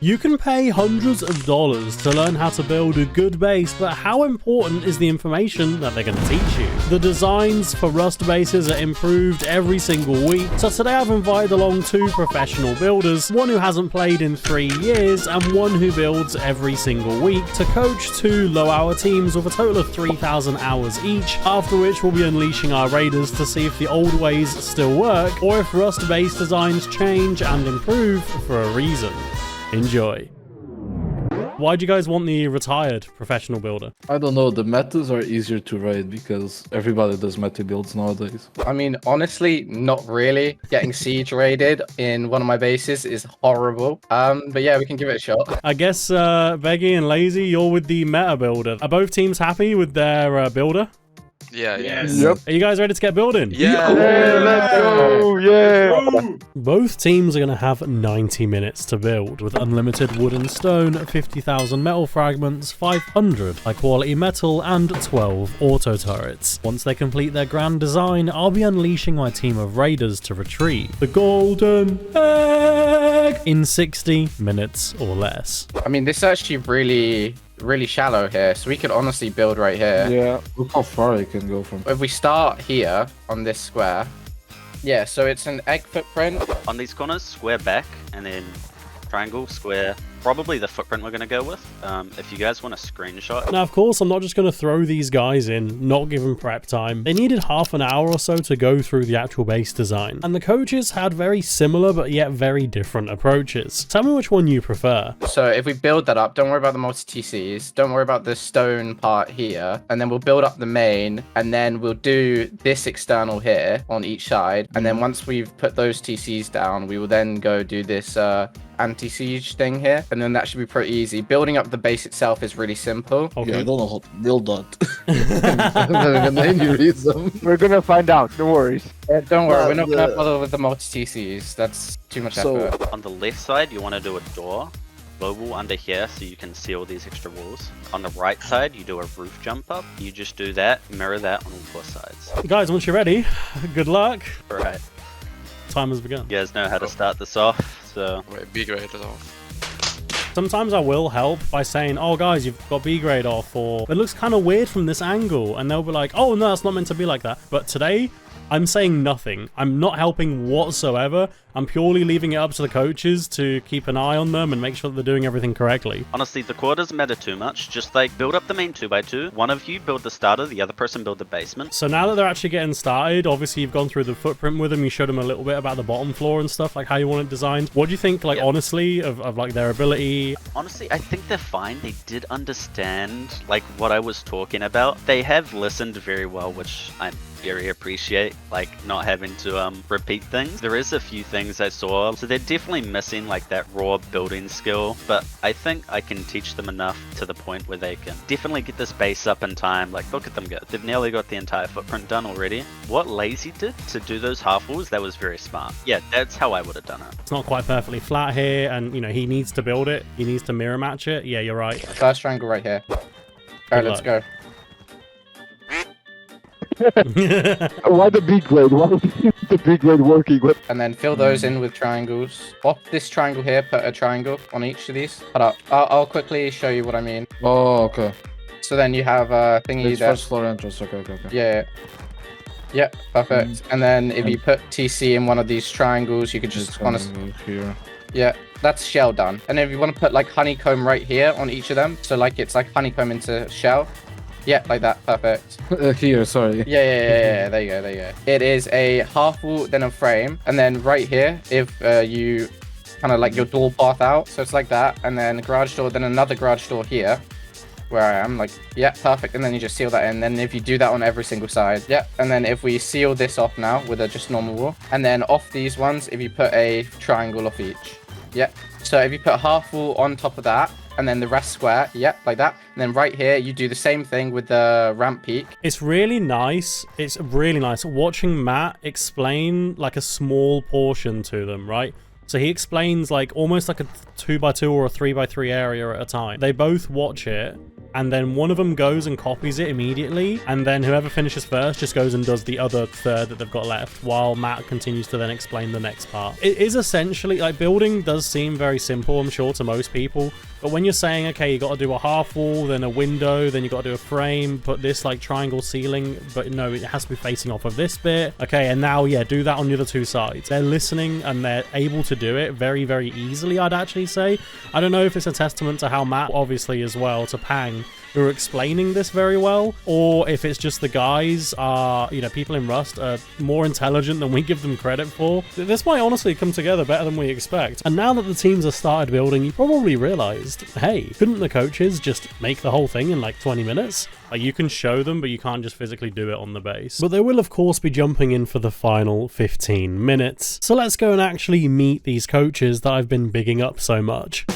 You can pay hundreds of dollars to learn how to build a good base, but how important is the information that they're going to teach you? The designs for Rust bases are improved every single week, so today I've invited along 2 professional builders, one who hasn't played in 3 years and one who builds every single week, to coach 2 low-hour teams with a total of 3,000 hours each, after which we'll be unleashing our raiders to see if the old ways still work, or if Rust base designs change and improve for a reason. Enjoy. Why do you guys want the retired professional builder? I don't know, the metas are easier to raid because everybody does meta builds nowadays. I mean, honestly, not really. Getting siege raided in one of my bases is horrible. But yeah, we can give it a shot. I guess Beggy and Lazy, you're with the meta builder. Are both teams happy with their builder? Yeah, Yes. yeah. Yep. Are you guys ready to get building? Yeah. Let's go. Yeah. Both teams are going to have 90 minutes to build, with unlimited wood and stone, 50,000 metal fragments, 500 high quality metal, and 12 auto turrets. Once they complete their grand design, I'll be unleashing my team of raiders to retrieve the golden egg in 60 minutes or less. I mean, this is actually really shallow here, so we could honestly build right here. Yeah. Look how far I can go from. If we start here on this square, yeah, so it's an egg footprint. On these corners, square back, and then triangle, square. Probably the footprint we're going to go with. If you guys want a screenshot. Now, of course, I'm not just going to throw these guys in, not give them prep time. They needed half an hour or so to go through the actual base design, and the coaches had very similar but yet very different approaches. Tell me which one you prefer. So if we build that up, don't worry about the multi-TCs, don't worry about the stone part here, and then we'll build up the main, and then we'll do this external here on each side, and then once we've put those TCs down, we will then go do this anti-siege thing here, and then that should be pretty easy. Building up the base itself is really simple. Okay. Yeah, I don't know how to build that. I'm gonna aneurysm. We're gonna find out. No worries. Don't worry, we're not gonna bother with the multi-TCs. That's too much effort. On the left side, you want to do a door. Global under here so you can see all these extra walls. On the right side, you do a roof jump up. You just do that, mirror that on all 4 sides. Guys, once you're ready, good luck. Alright. Time has begun. You guys know how to start this off, so... Wait, B grade it off. Sometimes I will help by saying, oh guys, you've got B grade off, or it looks kind of weird from this angle, and they'll be like, oh no, that's not meant to be like that. But today, I'm saying nothing. I'm not helping whatsoever. I'm purely leaving it up to the coaches to keep an eye on them and make sure that they're doing everything correctly. Honestly, the core doesn't matter too much. Just like build up the main 2x2. One of you build the starter, the other person build the basement. So now that they're actually getting started, obviously you've gone through the footprint with them, you showed them a little bit about the bottom floor and stuff, like how you want it designed. What do you think, like, honestly, of like their ability? Honestly, I think they're fine. They did understand like what I was talking about. They have listened very well, which I very appreciate, like not having to repeat things. There is a few things I saw, so they're definitely missing like that raw building skill, but I think I can teach them enough to the point where they can definitely get this base up in time. Like, look at them go. They've nearly got the entire footprint done already. What Lazy did to do those half walls, that was very smart. Yeah, that's how I would have done it. It's not quite perfectly flat here, and you know, he needs to build it. He needs to mirror match it. Yeah, you're right. First triangle right here. Alright, let's go. Why the B grade? Why is the B grade working with? And then fill those in with triangles. Off this triangle here, put a triangle on each of these. Hold up. I'll quickly show you what I mean. Oh, okay. So then you have a thingy It's there. first floor entrance. Okay. Yeah. Yeah, perfect. And then if you put TC in one of these triangles, you could It's just gonna honestly... go here. Yeah, that's shell done. And if you want to put like honeycomb right here on each of them, so like it's like honeycomb into shell. Yeah, like that. Perfect. Here, sorry. Yeah. There you go. It is a half wall, then a frame, and then right here, if you kind of like your door path out, so it's like that, and then garage door, then another garage door here, where I am, like, yeah, perfect, and then you just seal that in. Then if you do that on every single side, yeah, and then if we seal this off now with a just normal wall, and then off these ones, if you put a triangle off each, yeah. So if you put half wall on top of that, and then the rest square, yeah, like that. And then right here, you do the same thing with the ramp peak. It's really nice. It's really nice watching Matt explain like a small portion to them, right? So he explains like almost like a 2x2 or a 3x3 area at a time. They both watch it and then one of them goes and copies it immediately, and then whoever finishes first just goes and does the other third that they've got left, while Matt continues to then explain the next part. It is essentially, like, building does seem very simple, I'm sure, to most people, but when you're saying, okay, you got to do a half wall, then a window, then you got to do a frame, put this like triangle ceiling, but no, it has to be facing off of this bit. Okay, and now, yeah, do that on the other two sides. They're listening and they're able to do it very, very easily, I'd actually say. I don't know if it's a testament to how Matt, obviously, as well, to Pang, who are explaining this very well, or if it's just the guys are, you know, people in Rust are more intelligent than we give them credit for. This might honestly come together better than we expect. And now that the teams have started building, you probably realized, hey, couldn't the coaches just make the whole thing in like 20 minutes? Like, you can show them, but you can't just physically do it on the base. But they will, of course, be jumping in for the final 15 minutes. So let's go and actually meet these coaches that I've been bigging up so much.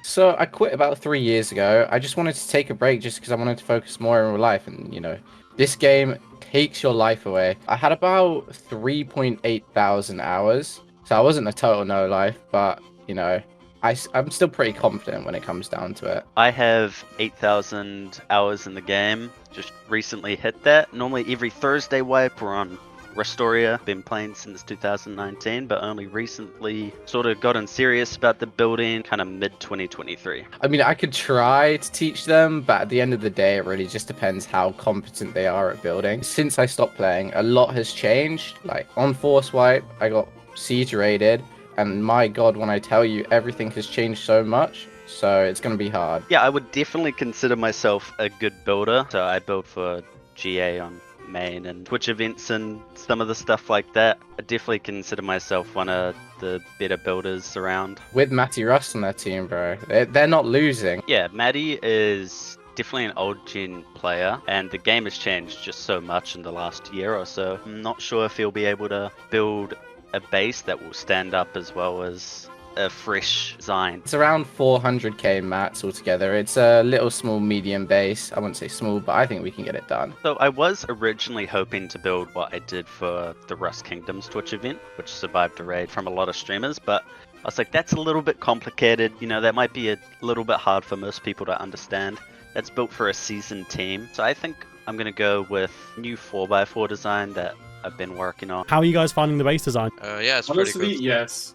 So I quit about 3 years ago. I just wanted to take a break just because I wanted to focus more on life. And, you know, this game takes your life away. I had about 3.8 thousand hours. So I wasn't a total no life, but, you know, I'm still pretty confident when it comes down to it. I have 8,000 hours in the game. Just recently hit that. Normally every Thursday wipe we're on Restoria. Been playing since 2019, but only recently sort of gotten serious about the building kind of mid 2023. I mean, I could try to teach them, but at the end of the day, it really just depends how competent they are at building. Since I stopped playing, a lot has changed. Like on Force Wipe, I got siege raided, and my god, when I tell you, everything has changed so much. So it's going to be hard. Yeah, I would definitely consider myself a good builder. So I build for GA on main and Twitch events and some of the stuff like that. I definitely consider myself one of the better builders around. With Matty Rust on their team, bro, they're not losing. Yeah, Matty is definitely an old gen player, and the game has changed just so much in the last year or so. I'm not sure if he'll be able to build a base that will stand up as well as a fresh design. It's around 400k mats altogether. It's a little small medium base. I wouldn't say small, but I think we can get it done. So I was originally hoping to build what I did for the Rust Kingdoms Twitch event, which survived a raid from a lot of streamers, but I was like, that's a little bit complicated. You know, that might be a little bit hard for most people to understand. That's built for a seasoned team. So I think I'm going to go with new 4x4 design that I've been working on. How are you guys finding the base design? Yeah, it's Honestly, pretty good. yes.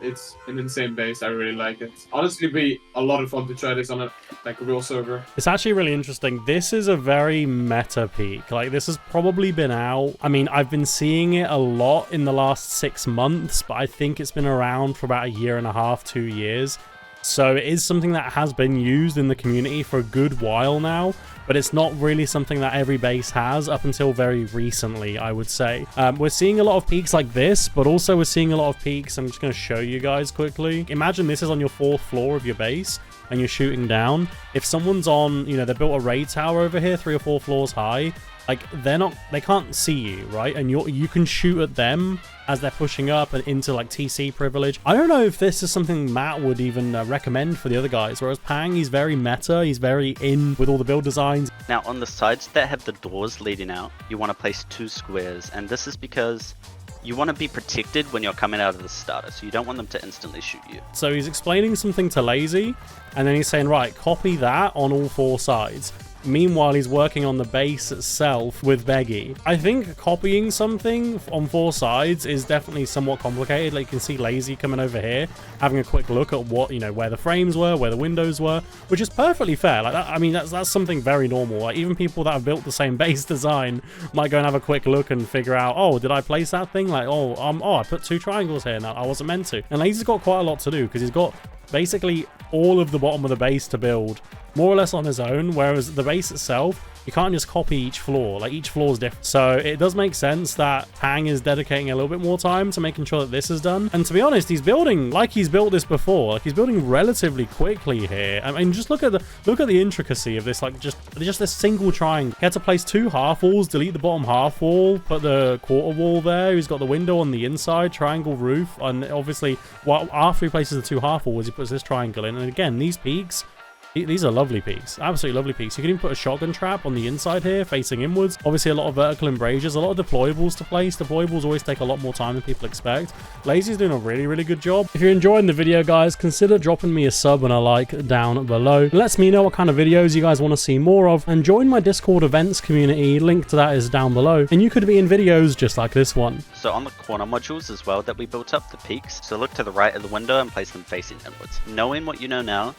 It's an insane base. I really like it. Honestly, be a lot of fun to try this on a real server. It's actually really interesting. This is a very meta peak. Like, this has probably been out. I mean, I've been seeing it a lot in the last 6 months, but I think it's been around for about 1.5 years, 2 years. So it is something that has been used in the community for a good while now, but it's not really something that every base has up until very recently, I would say. We're seeing a lot of peaks like this, but also we're seeing a lot of peaks. I'm just going to show you guys quickly. Imagine this is on your 4th floor of your base and you're shooting down. If someone's on, you know, they built a raid tower over here 3 or 4 floors high, like, they can't see you, right? And you can shoot at them as they're pushing up and into like TC privilege. I don't know if this is something Matt would even recommend for the other guys, whereas Pang, he's very meta, he's very in with all the build designs. Now on the sides that have the doors leading out, you want to place 2 squares, and this is because you want to be protected when you're coming out of the starter, so you don't want them to instantly shoot you. So he's explaining something to Lazy, and then he's saying, right, copy that on all 4 sides. Meanwhile, he's working on the base itself with Beggy. I think copying something on 4 sides is definitely somewhat complicated. Like, you can see Lazy coming over here, having a quick look at what, you know, where the frames were, where the windows were, which is perfectly fair. Like, I mean, that's something very normal. Like, even people that have built the same base design might go and have a quick look and figure out, oh, did I place that thing? Like, oh, I put 2 triangles here. No, I wasn't meant to. And Lazy's got quite a lot to do because he's got basically all of the bottom of the base to build more or less on his own, whereas the base itself, you can't just copy each floor. Like, each floor is different. So it does make sense that Pang is dedicating a little bit more time to making sure that this is done. And to be honest, he's building like he's built this before. Like, he's building relatively quickly here. I mean, just look at the intricacy of this. Like, just this single triangle. He had to place 2 half walls, delete the bottom half wall, put the quarter wall there. He's got the window on the inside, triangle roof, and obviously, after he places the 2 half walls, he puts this triangle in. And again, these peaks, These are lovely peaks, absolutely lovely peaks. You can even put a shotgun trap on the inside here, facing inwards. Obviously, a lot of vertical embrasures, a lot of deployables to place. Deployables always take a lot more time than people expect. Lazy's doing a really, really good job. If you're enjoying the video, guys, consider dropping me a sub and a like down below. It lets me know what kind of videos you guys want to see more of, and join my Discord events community. Link to that is down below, and you could be in videos just like this one. So on the corner modules as well that we built up, the peaks, so look to the right of the window and place them facing inwards. Knowing what you know now,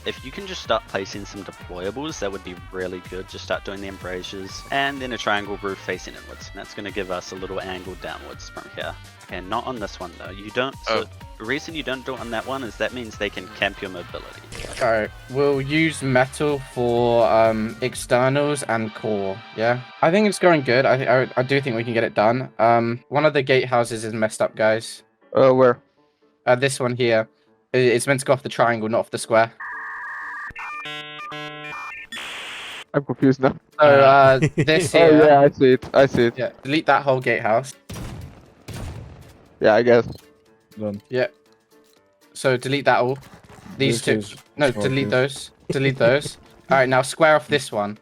if you can just start placing some deployables, that would be really good. Just start doing the embrasures and then a triangle roof facing inwards. And that's going to give us a little angle downwards from here. Okay, not on this one though. You don't. So the reason you don't do it on that one is that means they can camp your mobility. Alright, we'll use metal for externals and core, yeah? I think it's going good. I do think we can get it done. One of the gatehouses is messed up, guys. Where? This one here. It's meant to go off the triangle, not off the square. I'm confused now. So, this here... Oh, yeah, I see it. I see it. Yeah, delete that whole gatehouse. Yeah, I guess. Done. Yeah. So, delete that all. These This two. is No, okay. delete those. Delete those. Alright, now square off this one.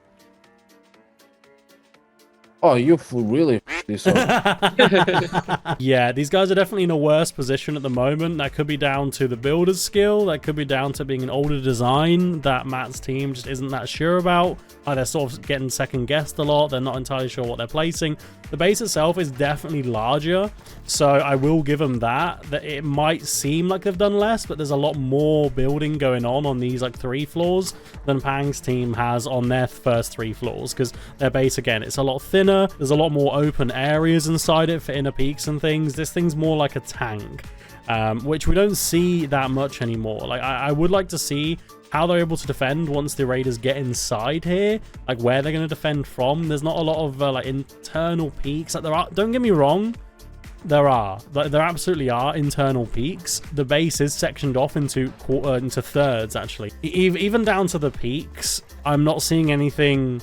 Oh, you really this up. Yeah, these guys are definitely in a worse position at the moment. That could be down to the builder's skill. That could be down to being an older design that Matt's team just isn't that sure about. They're sort of getting second guessed a lot. They're not entirely sure what they're placing. The base itself is definitely larger, so I will give them that it might seem like they've done less, but there's a lot more building going on these like 3 floors than Pang's team has on their first 3 floors, because their base, again, it's a lot thinner. There's a lot more open areas inside it for inner peaks and things. This thing's more like a tank, which we don't see that much anymore. Like, I would like to see how they're able to defend once the raiders get inside here, like where they're going to defend from. There's not a lot of like internal peaks. Like, there are, don't get me wrong, there absolutely are internal peaks. The base is sectioned off into thirds, actually. Even down to the peaks, I'm not seeing anything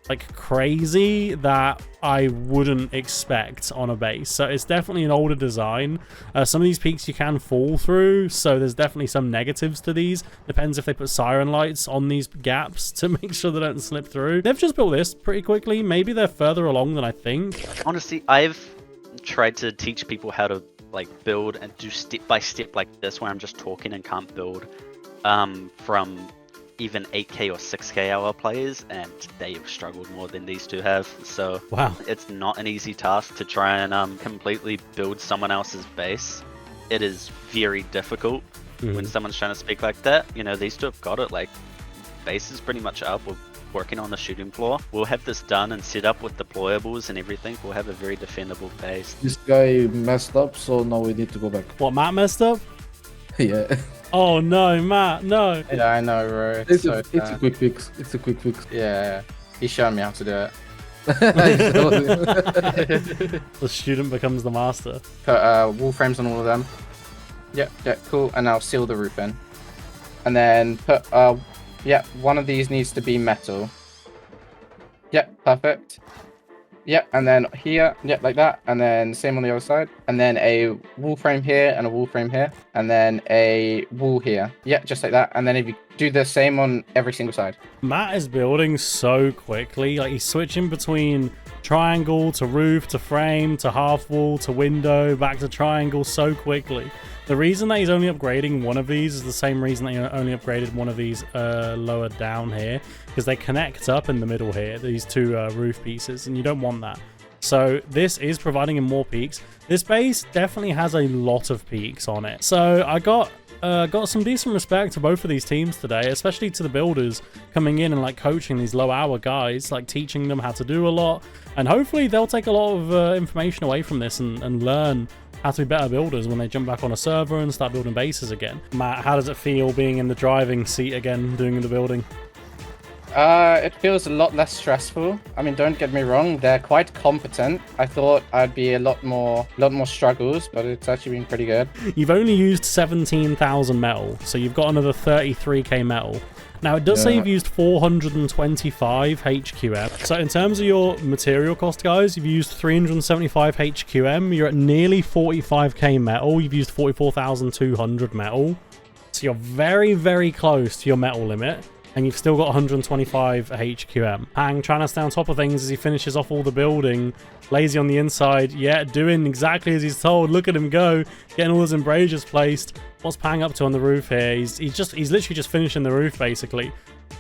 like crazy that I wouldn't expect on a base. So it's definitely an older design. Some of these peaks you can fall through, so there's definitely some negatives to these. Depends if they put siren lights on these gaps to make sure they don't slip through. They've just built this pretty quickly. Maybe they're further along than I think. Honestly, I've tried to teach people how to like build and do step by step like this, where I'm just talking and can't build from even 8k or 6k hour players, and they have struggled more than these two have. So Wow. it's not an easy task to try and completely build someone else's base. It is very difficult when someone's trying to speak like that. You know, these two have got it. Like, base is pretty much up. We're working on the shooting floor. We'll have this done and set up with deployables and everything. We'll have a very defendable base. This guy messed up, so now we need to go back. What, Matt messed up? Yeah. Oh no, Matt, no. Yeah, I know, bro. It's So a sad. quick fix. It's a quick fix. Yeah, he's showing me how to do it. The student becomes the master. Put wall frames on all of them. Yep, yeah, cool. And now seal the roof in. And then put, yeah, one of these needs to be metal. Yep, perfect. Yep, and then here, yep, like that. And then same on the other side. And then a wall frame here and a wall frame here. And then a wall here. Yep, just like that. And then if you do the same on every single side. Matt is building so quickly. Like, he's switching between triangle to roof to frame to half wall to window back to triangle so quickly. The reason that he's only upgrading one of these is the same reason that he only upgraded one of these lower down here, because they connect up in the middle here, these two roof pieces, and you don't want that. So this is providing him more peaks. This base definitely has a lot of peaks on it. So I got some decent respect to both of these teams today, especially to the builders coming in and like coaching these low hour guys, like teaching them how to do a lot, and hopefully they'll take a lot of information away from this and learn how to be better builders when they jump back on a server and start building bases again. Matt, how does it feel being in the driving seat again, doing the building? It feels a lot less stressful. I mean, don't get me wrong, they're quite competent. I thought I'd be a lot more struggles, but it's actually been pretty good. You've only used 17,000 metal, so you've got another 33k metal. Now, it does say you've used 425 HQM. So in terms of your material cost, guys, you've used 375 HQM. You're at nearly 45k metal. You've used 44,200 metal. So you're very, very close to your metal limit. and you've still got 125 HQM. Hang trying to stay on top of things as he finishes off all the building. Lazy on the inside, yeah, doing exactly as he's told. Look at him go, getting all his embrasures placed. What's Pang up to on the roof here? He's literally just finishing the roof, basically.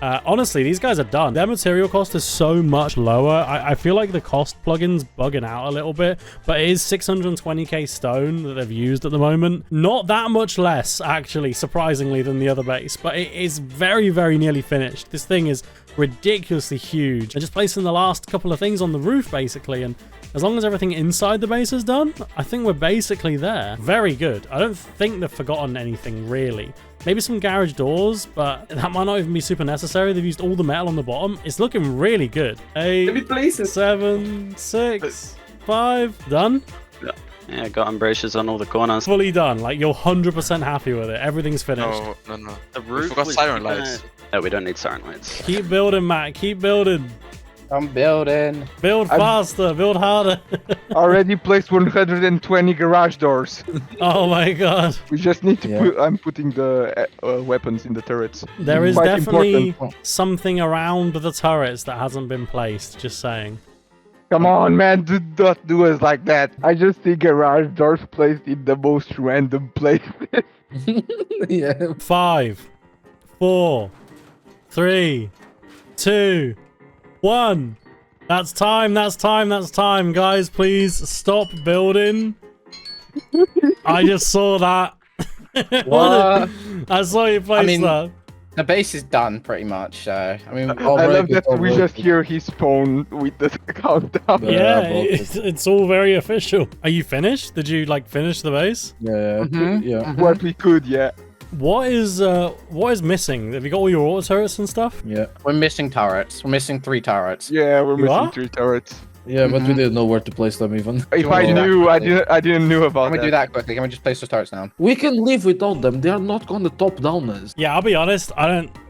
Honestly, these guys are done. Their material cost is so much lower. I feel like the cost plugin's bugging out a little bit, but it is 620k stone that they've used at the moment. Not that much less, actually, surprisingly, than the other base, but it is very, very nearly finished. This thing is ridiculously huge. They're just placing the last couple of things on the roof, basically, and as long as everything inside the base is done, I think we're basically there. Very good. I don't think they've forgotten anything, really. Maybe some garage doors, but that might not even be super necessary. They've used all the metal on the bottom. It's looking really good. 8, 7, 6, 5. Done? Yeah, got embrasures on all the corners. Fully done. Like, you're 100% happy with it. Everything's finished. No. The We roof forgot was siren gonna- lights. No, we don't need siren lights. Keep building, Matt. Keep building. I'm building. Build faster. Build harder. Already placed 120 garage doors. Oh my god. We just need to Yeah. put. I'm putting the weapons in the turrets. There is Quite definitely important. something around the turrets that hasn't been placed. Just saying. Come on, man, do not do us like that. I just see garage doors placed in the most random places. Yeah. 5, 4, 3, 2, 1. That's time. That's time. That's time. Guys, please stop building. I just saw that. What? I saw you place mean, that. The base is done pretty much. So I mean, I love that we just hear his phone with the countdown. Yeah, both. it's all very official. Are you finished? Did you like finish the base? Yeah, yeah. What we could, yeah. What is missing? Have you got all your auto turrets and stuff? Yeah, we're missing turrets. We're missing 3 turrets. Yeah, we're You missing are? 3 turrets. yeah, but we didn't know where to place them even. If wanna I do that knew, I quickly? didn't know about Can we that. do that quickly? Can we just place those turrets down? We can live without them. They are not gonna top down us. Yeah, I'll be honest.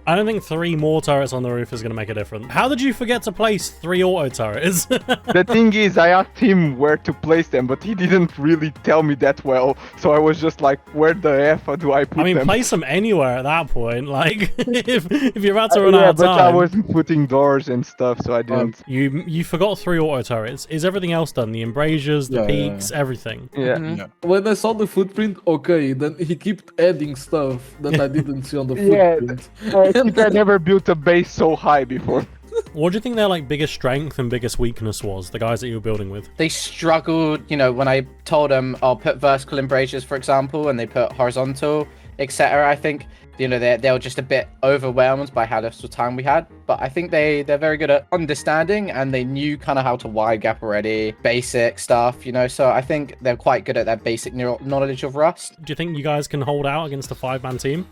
I don't think 3 more turrets on the roof is going to make a difference. How did you forget to place 3 auto turrets? The thing is, I asked him where to place them, but he didn't really tell me that well. So I was just like, where the F do I put I mean, them? place them anywhere at that point. Like, if you're about to run yeah, out of but I time. wasn't putting doors and stuff, so I didn't. You forgot 3 auto turrets. Is everything else done? The embrasures, the Yeah, yeah, peaks, everything. Yeah. Mhm. When I saw the footprint, okay, then he kept adding stuff that I didn't see on the Yeah, footprint. I think I never built a base so high before. What do you think their like biggest strength and biggest weakness was? The guys that you were building with. They struggled, you know, when I told them I'll put vertical embrasures, for example, and they put horizontal, etc. I think, you know, they were just a bit overwhelmed by how little time we had. But I think they're very good at understanding, and they knew kind of how to wide gap already, basic stuff, you know. So I think they're quite good at that basic knowledge of Rust. Do you think you guys can hold out against a 5-man team?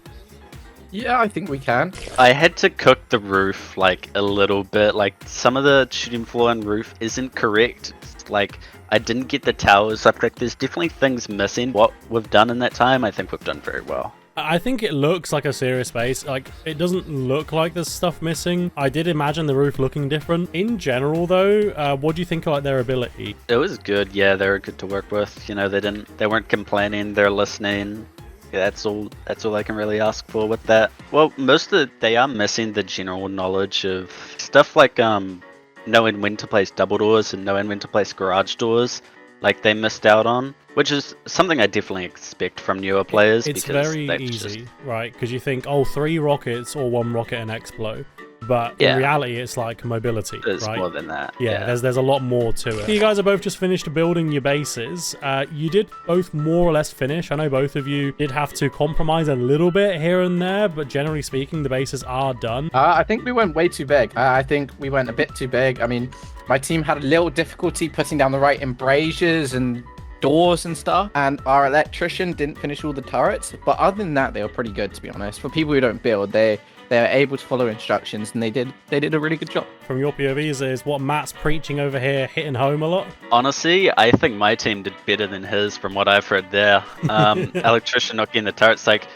Yeah, I think we can. I had to cook the roof like a little bit. Like some of the shooting floor and roof isn't correct. Like I didn't get the towers up. Like there's definitely things missing. What we've done in that time, I think we've done very well. I think it looks like a serious base. Like, it doesn't look like there's stuff missing. I did imagine the roof looking different. In general, though, what do you think of like, their ability? It was good. Yeah, they were good to work with. You know, they weren't complaining. They're listening. Yeah, that's all I can really ask for with that. Well, they are missing the general knowledge of stuff like knowing when to place double doors and knowing when to place garage doors. Like they missed out on, which is something I definitely expect from newer players. It's because very they've easy, just- right? Because you think, oh, 3 rockets or 1 rocket and Explo. But Yeah. in reality, it's like mobility, There's right? more than that. Yeah, there's a lot more to it. You guys are both just finished building your bases. You did both more or less finish. I know both of you did have to compromise a little bit here and there, but generally speaking, the bases are done. I think we went way too big. I think we went a bit too big. I mean, my team had a little difficulty putting down the right embrasures and doors and stuff, and our electrician didn't finish all the turrets. But other than that, they were pretty good, to be honest. For people who don't build, they're able to follow instructions, and they did a really good job. From your POVs, is what Matt's preaching over here hitting home a lot? Honestly, I think my team did better than his from what I've heard there. Electrician not getting the turrets, like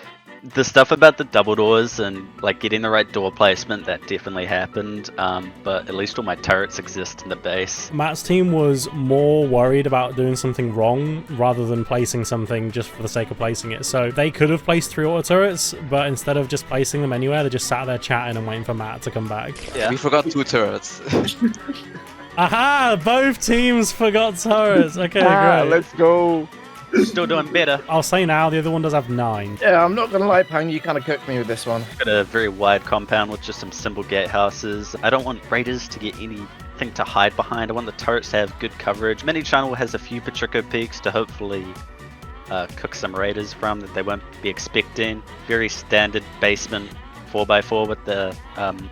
the stuff about the double doors and like getting the right door placement, that definitely happened. But at least all my turrets exist in the base. Matt's team was more worried about doing something wrong rather than placing something just for the sake of placing it. So they could have placed 3 auto turrets, but instead of just placing them anywhere, they just sat there chatting and waiting for Matt to come back. Yeah. We forgot 2 turrets. Aha! Both teams forgot turrets. Okay, great. Let's go. Still doing better. I'll say now, the other one does have 9. Yeah, I'm not gonna lie, Pang, you kind of cooked me with this one. Got a very wide compound with just some simple gatehouses. I don't want raiders to get anything to hide behind. I want the turrets to have good coverage. Mini Channel has a few Patrico peaks to hopefully cook some raiders from that they won't be expecting. Very standard basement 4x4 with the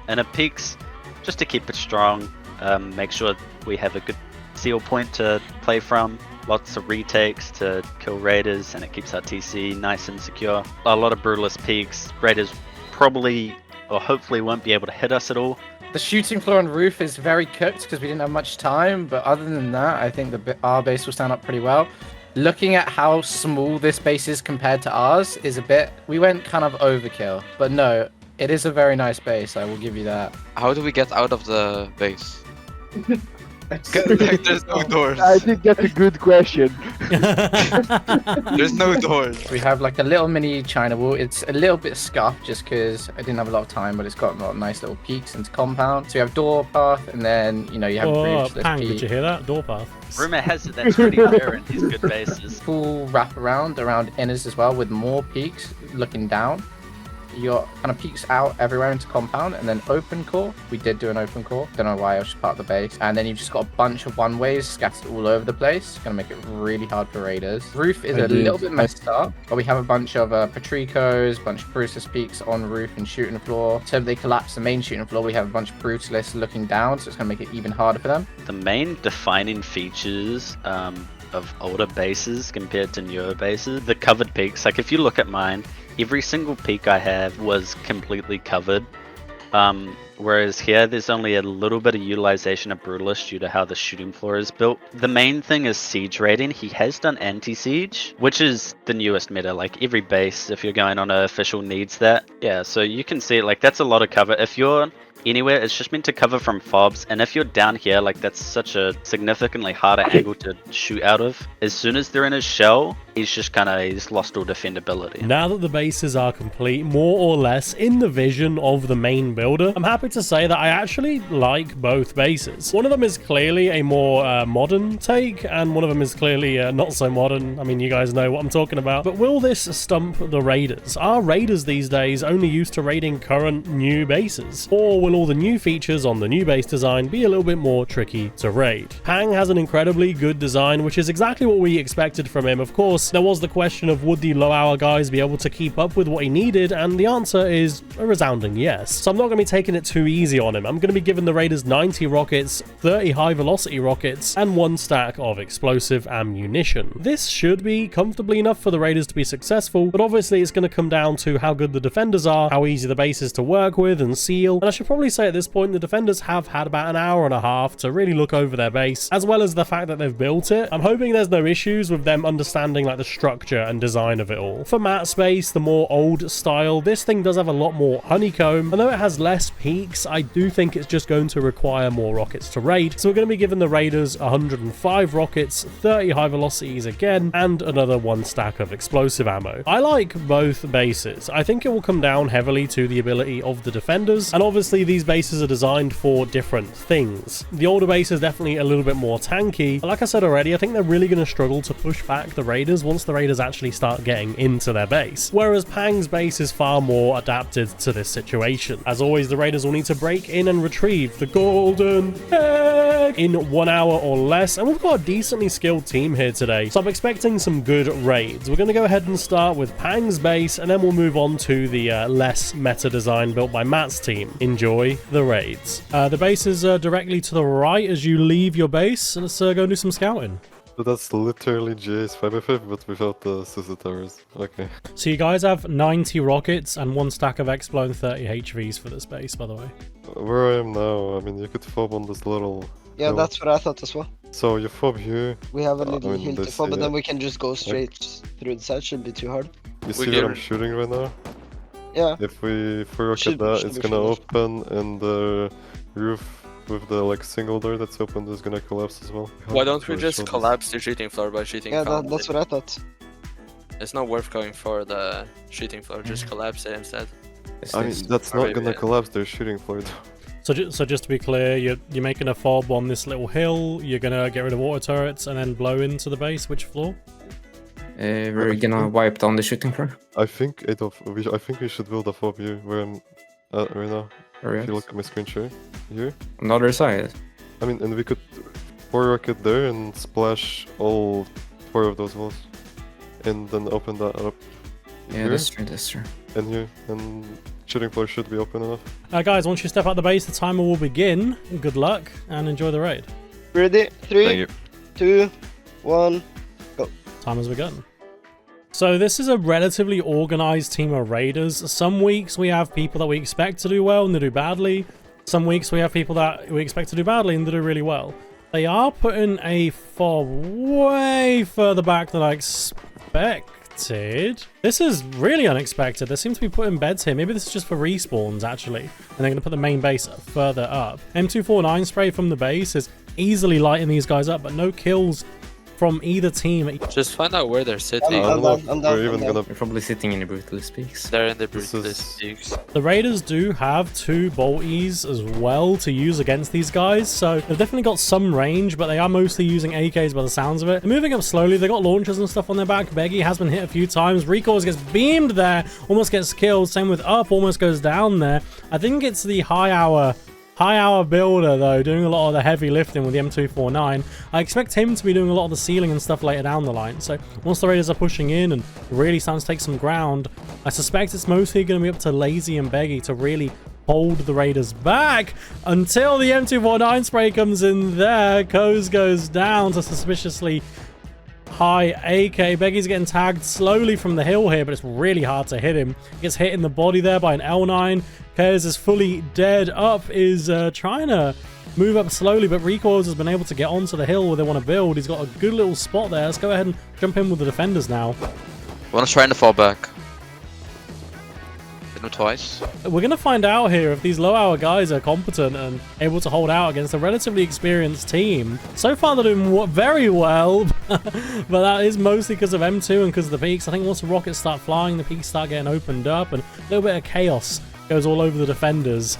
inner peaks, just to keep it strong. Make sure we have a good seal point to play from. Lots of retakes to kill raiders, and it keeps our TC nice and secure. A lot of brutalist peaks. Raiders probably or hopefully won't be able to hit us at all. The shooting floor and roof is very cooked because we didn't have much time, but other than that, I think our base will stand up pretty well. Looking at how small this base is compared to ours is a bit... We went kind of overkill, but no, it is a very nice base, I will give you that. How do we get out of the base? There's no doors. I think that's a good question. There's no doors. We have like a little mini China wall. It's a little bit scuffed just because I didn't have a lot of time, but it's got a lot of nice little peaks into compound. So you have door path, and then, you know, you have roofs. Pang, did you hear that? Door path. Rumor has it that's pretty rare in these good bases. Full wrap around inners as well with more peaks looking down. Your kind of peaks out everywhere into compound, and then open core. We did do an open core. Don't know why, I was just part of the base. And then you've just got a bunch of one-ways scattered all over the place. Gonna make it really hard for raiders. Roof is a little bit messed up, but we have a bunch of Patricos, bunch of Brutalist peaks on roof and shooting floor. So if they collapse the main shooting floor, we have a bunch of Brutalists looking down, so it's gonna make it even harder for them. The main defining features of older bases compared to newer bases, the covered peaks. Like if you look at mine, every single peak I have was completely covered. Whereas here, there's only a little bit of utilization of Brutalist due to how the shooting floor is built. The main thing is siege rating. He has done anti-siege, which is the newest meta. Like every base, if you're going on an official, needs that. Yeah, so you can see it, like that's a lot of cover. If you're anywhere, it's just meant to cover from fobs, and if you're down here, like that's such a significantly harder angle to shoot out of. As soon as they're in his shell, he's lost all defendability. Now that the bases are complete, more or less in the vision of the main builder, I'm happy to say that I actually like both bases. One of them is clearly a more modern take, and one of them is clearly not so modern. I mean, you guys know what I'm talking about. But will this stump the raiders? Are raiders these days only used to raiding current new bases? Or will all the new features on the new base design be a little bit more tricky to raid? Pang has an incredibly good design, which is exactly what we expected from him. Of course, there was the question of would the low hour guys be able to keep up with what he needed, and the answer is a resounding yes. So I'm not going to be taking it too easy on him. I'm going to be giving the raiders 90 rockets, 30 high velocity rockets, and 1 stack of explosive ammunition. This should be comfortably enough for the raiders to be successful, but obviously it's going to come down to how good the defenders are, how easy the base is to work with and seal. And I should probably say at this point the defenders have had about an hour and a half to really look over their base, as well as the fact that they've built it. I'm hoping there's no issues with them understanding like the structure and design of it all. For Matt's base, the more old style, this thing does have a lot more honeycomb, and though it has less peaks, I do think it's just going to require more rockets to raid. So we're going to be giving the raiders 105 rockets, 30 high velocities again, and another 1 stack of explosive ammo. I like both bases. I think it will come down heavily to the ability of the defenders, and obviously these bases are designed for different things. The older base is definitely a little bit more tanky, but like I said already, I think they're really going to struggle to push back the raiders once the raiders actually start getting into their base, whereas Pang's base is far more adapted to this situation. As always, the raiders will need to break in and retrieve the golden egg in 1 hour or less, and we've got a decently skilled team here today, so I'm expecting some good raids. We're going to go ahead and start with Pang's base, and then we'll move on to the less meta design built by Matt's team. Enjoy the raids. The base is directly to the right as you leave your base. Let's go and do some scouting. So that's literally GA's 5x5, but without the Suzu towers. Okay. So you guys have 90 rockets and 1 stack of Explo and 30 HVs for this base, by the way. Where I am now, I mean, you could fob on this little... Yeah, hill. that's what I thought as well. So you fob here. We have a little I mean, hill to this fob, but area. then we can just go straight through the side. Shouldn't be too hard. You see We where get- I'm shooting right now? Yeah. If we rocket Should- that, should it's be gonna finished. open, and the roof with the like single door that's opened is gonna collapse as well. Why don't we Should just show this. collapse the shooting floor by shooting Yeah, fountain? that's what I thought. It's not worth going for the shooting floor, Mm. just collapse it instead. I mean, that's not gonna collapse their shooting floor though. So just to be clear, you're making a fob on this little hill. You're gonna get rid of water turrets and then blow into the base. Which floor? We're gonna wipe down the shooting floor. I think I think we should build a fob here where I'm at right now. If you look at my screen share, here. On the other side. I mean, and we could 4 rocket there and splash all 4 of those walls, and then open that up. Yeah, here, that's true, that's true. And here, and shooting floor should be open enough. Guys, once you step out the base, the timer will begin. Good luck and enjoy the raid. Ready? 3, 2, 1, go. Time has begun. So this is a relatively organized team of raiders. Some weeks we have people that we expect to do well and they do badly. Some weeks we have people that we expect to do badly and they do really well. They are putting a fob way further back than I expected. This is really unexpected. They seem to be putting beds here. Maybe this is just for respawns, actually. And they're going to put the main base further up. M249 spray from the base is easily lighting these guys up, but no kills from either team. Just find out where they're sitting. Gonna... They're probably sitting in the Brutalist Peaks. They're in the Brutalist Peaks. The Raiders do have 2 bolties as well to use against these guys, so they've definitely got some range, but they are mostly using AKs by the sounds of it. They're moving up slowly. They got launchers and stuff on their back. Beggy has been hit a few times. Recourse gets beamed there, almost gets killed. Same with Up, almost goes down there. I think it's the high hour builder, though, doing a lot of the heavy lifting with the M249. I expect him to be doing a lot of the sealing and stuff later down the line. So once the Raiders are pushing in and really starting to take some ground, I suspect it's mostly going to be up to Lazy and Beggy to really hold the Raiders back until the M249 spray comes in there. Coz goes down to suspiciously high AK. Beggy's getting tagged slowly from the hill here, but it's really hard to hit him. Gets hit in the body there by an L9. Kez is fully dead. Up is trying to move up slowly, but Recoils has been able to get onto the hill where they want to build. He's got a good little spot there. Let's go ahead and jump in with the defenders now. Wanna try to fall back. Hit him twice. We're going to find out here if these low hour guys are competent and able to hold out against a relatively experienced team. So far they're doing very well, but that is mostly because of M2 and because of the peaks. I think once the rockets start flying, the peaks start getting opened up and a little bit of chaos goes all over the defenders.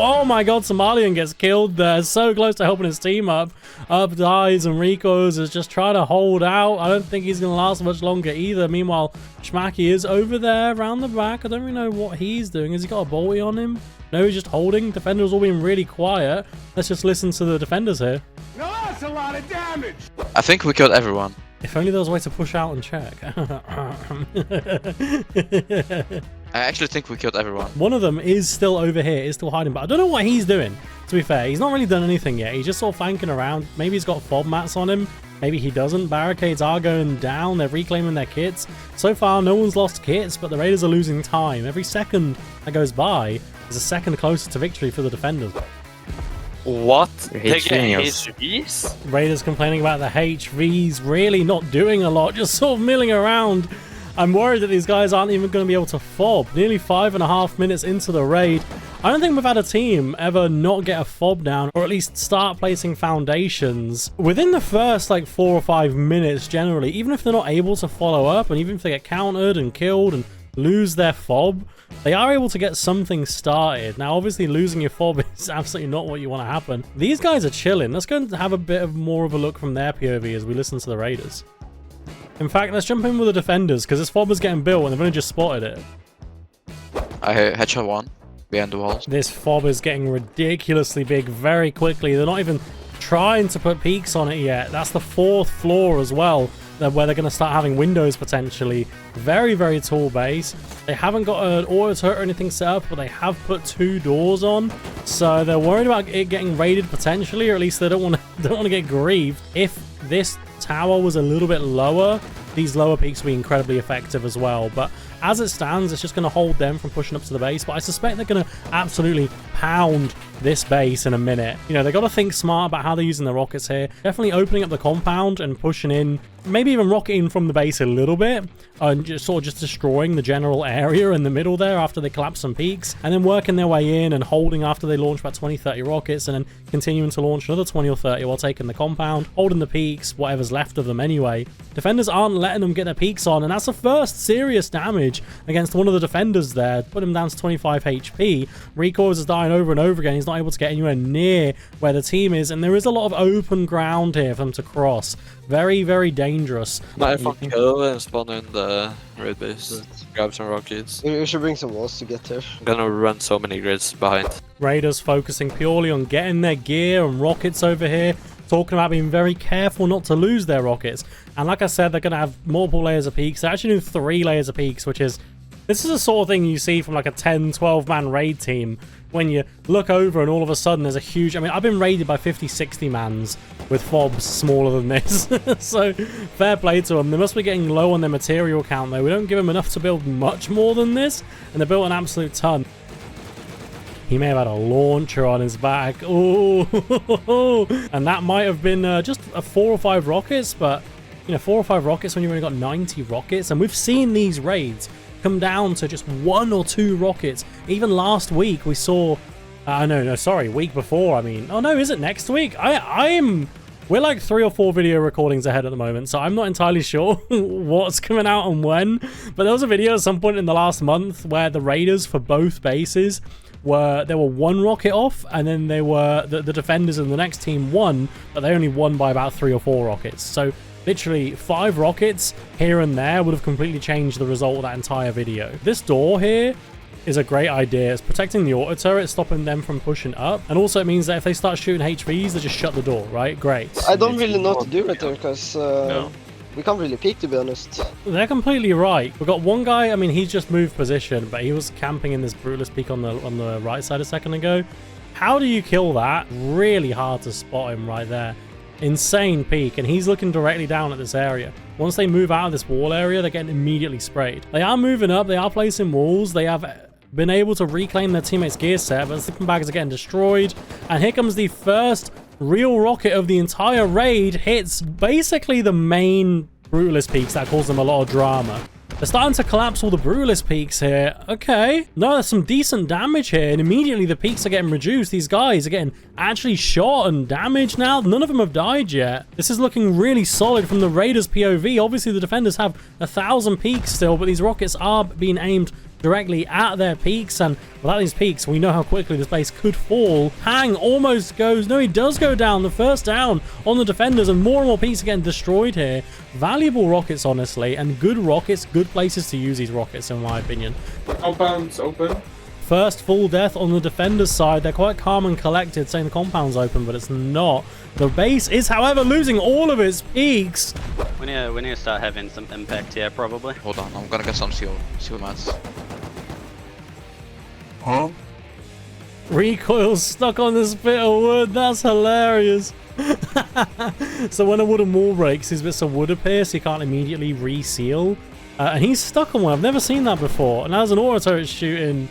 Oh my god, Somalian gets killed there. So close to helping his team up. Up dies and Rico's is just trying to hold out. I don't think he's going to last much longer either. Meanwhile, Schmacky is over there around the back. I don't really know what he's doing. Has he got a bolty on him? No, he's just holding. Defenders all being really quiet. Let's just listen to the defenders here. No, that's a lot of damage! I think we killed everyone. If only there was a way to push out and check. I actually think we killed everyone. One of them is still over here, is still hiding, but I don't know what he's doing, to be fair. He's not really done anything yet. He's just sort of flanking around. Maybe he's got fob mats on him. Maybe he doesn't. Barricades are going down. They're reclaiming their kits. So far, no one's lost kits, but the Raiders are losing time. Every second that goes by is a second closer to victory for the defenders. What? They get HVs? Raiders complaining about the HVs really not doing a lot, just sort of milling around. I'm worried that these guys aren't even going to be able to fob. Nearly 5.5 minutes into the raid. I don't think we've had a team ever not get a fob down, or at least start placing foundations within the first like 4 or 5 minutes generally, even if they're not able to follow up, and even if they get countered and killed and lose their fob, they are able to get something started. Now, obviously, losing your fob is absolutely not what you want to happen. These guys are chilling. Let's go and have a bit of more of a look from their POV as we listen to the Raiders. In fact, let's jump in with the defenders, because this fob is getting built and they've only just spotted it. I headshot one behind the walls. This fob is getting ridiculously big very quickly. They're not even trying to put peaks on it yet. That's the 4th floor as well, where they're going to start having windows potentially. Very, very tall base. They haven't got an auto turret or anything set up, but they have put 2 doors on. So they're worried about it getting raided potentially, or at least they don't want to get grieved. If this tower was a little bit lower, these lower peaks will be incredibly effective as well. But as it stands, it's just going to hold them from pushing up to the base. But I suspect they're going to absolutely pound this base in a minute. You know, they got to think smart about how they're using the rockets here. Definitely opening up the compound and pushing in maybe even rocketing from the base a little bit, and just destroying the general area in the middle there after they collapse some peaks, and then working their way in and holding after they launch about 20-30 rockets, and then continuing to launch another 20 or 30 while taking the compound, holding the peaks, whatever's left of them anyway. Defenders aren't letting them get their peaks on, and that's the first serious damage against one of the defenders there. Put him down to 25 HP. Recoils is dying over and over again. He's not able to get anywhere near where the team is, and there is a lot of open ground here for them to cross. Very, very dangerous. Might have kill and spawn in the red base. Grab some rockets. You should bring some walls to get there. I'm gonna run so many grids behind. Raiders focusing purely on getting their gear and rockets over here. Talking about being very careful not to lose their rockets. And like I said, they're going to have multiple layers of peaks. They actually do 3 layers of peaks, which is... This is the sort of thing you see from like a 10-12 man raid team when you look over and all of a sudden there's a huge... I mean, I've been raided by 50-60 mans with fobs smaller than this. So, fair play to them. They must be getting low on their material count, though. We don't give them enough to build much more than this, and they built an absolute ton. He may have had a launcher on his back. Ooh. And that might have been just 4 or 5 rockets, but, you know, 4 or 5 rockets when you've only got 90 rockets. And we've seen these raids come down to just 1 or 2 rockets. Even last week we saw... week before, I mean. Oh no, is it next week? We're like 3 or 4 video recordings ahead at the moment, so I'm not entirely sure what's coming out and when. But there was a video at some point in the last month where the raiders for both bases were 1 rocket off, and then they were the defenders in the next team won, but they only won by about 3 or 4 rockets. So literally 5 rockets here and there would have completely changed the result of that entire video. This door here is a great idea. It's protecting the auto turret, stopping them from pushing up, and also it means that if they start shooting HVs, they just shut the door, right? Great. I don't really know what to do right there, because we can't really peek, to be honest. They're completely right. We've got one guy, I mean, he's just moved position, but he was camping in this Brutalist peak on the right side a second ago. How do you kill that? Really hard to spot him right there. Insane peak, and he's looking directly down at this area. Once they move out of this wall area, they're getting immediately sprayed. They are moving up, they are placing walls, they have been able to reclaim their teammates' gear set, but the sleeping bags are getting destroyed. And here comes the first real rocket of the entire raid. Hits basically the main Brutalist peaks that cause them a lot of drama. They're starting to collapse all the Brutalist peaks here. Okay. No, there's some decent damage here, and immediately the peaks are getting reduced. These guys are getting actually shot and damaged now. None of them have died yet. This is looking really solid from the Raiders' POV. Obviously, the defenders have 1,000 peaks still, but these rockets are being aimed directly at their peaks, and without these peaks, we know how quickly this base could fall. Pang almost goes... No, he does go down. The first down on the defenders, and more peaks are getting destroyed here. Valuable rockets, honestly, and good rockets, good places to use these rockets, in my opinion. Compound's open. First full death on the defender's side. They're quite calm and collected, saying the compound's open, but it's not. The base is, however, losing all of its peaks. We need to start having some impact here, probably. Hold on, I'm gonna get some seal mats. Huh? Recoil's stuck on this bit of wood. That's hilarious. So when a wooden wall breaks, these bits of wood appear, so you can't immediately reseal. And he's stuck on one. I've never seen that before. And there's an auto turret shooting.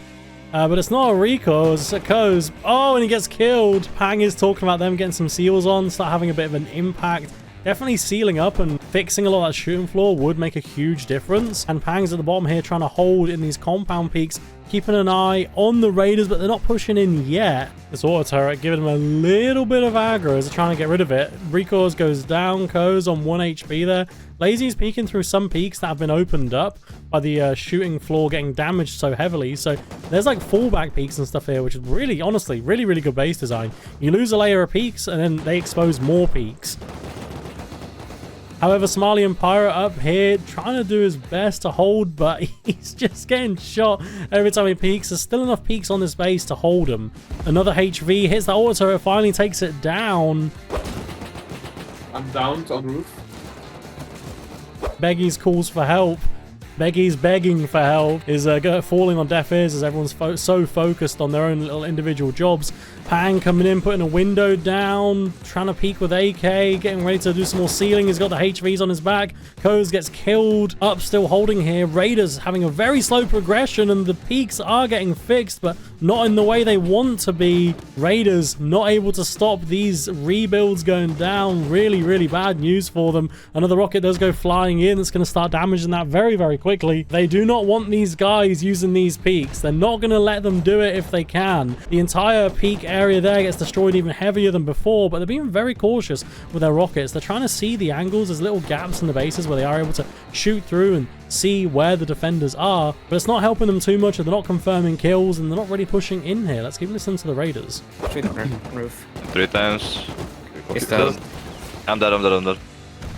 But it's not a recoil, it's a Koz. Oh, and he gets killed. Pang is talking about them getting some seals on, start having a bit of an impact. Definitely sealing up and fixing a lot of that shooting floor would make a huge difference. And Pang's at the bottom here trying to hold in these compound peaks, keeping an eye on the Raiders, but they're not pushing in yet. This auto turret giving them a little bit of aggro as they're trying to get rid of it. Recoils goes down, Koz on 1 HP there. Lazy's peeking through some peaks that have been opened up by the shooting floor getting damaged so heavily. So there's like fallback peaks and stuff here, which is really, honestly, really, really good base design. You lose a layer of peaks and then they expose more peaks. However, Somalian Pirate up here trying to do his best to hold, but he's just getting shot every time he peeks. There's still enough peaks on this base to hold him. Another HV hits that auto turret, finally takes it down. I'm down on roof. Beggy's calls for help. Beggy's begging for help is falling on deaf ears as everyone's so focused on their own little individual jobs. Pang coming in, putting a window down, trying to peek with AK, getting ready to do some more sealing. He's got the HVs on his back. Koz gets killed. Up still holding here. Raiders having a very slow progression, and the peaks are getting fixed, but not in the way they want to be. Raiders not able to stop these rebuilds going down. Really, really bad news for them. Another rocket does go flying in. It's going to start damaging that very, very quickly. They do not want these guys using these peaks. They're not going to let them do it if they can. The entire peak area there gets destroyed even heavier than before, but they're being very cautious with their rockets. They're trying to see the angles. There's little gaps in the bases where they are able to shoot through and see where the defenders are, but it's not helping them too much. They're not confirming kills, and they're not really pushing in here. Let's keep listening to the Raiders. Roof. 3 times. He's down. I'm dead.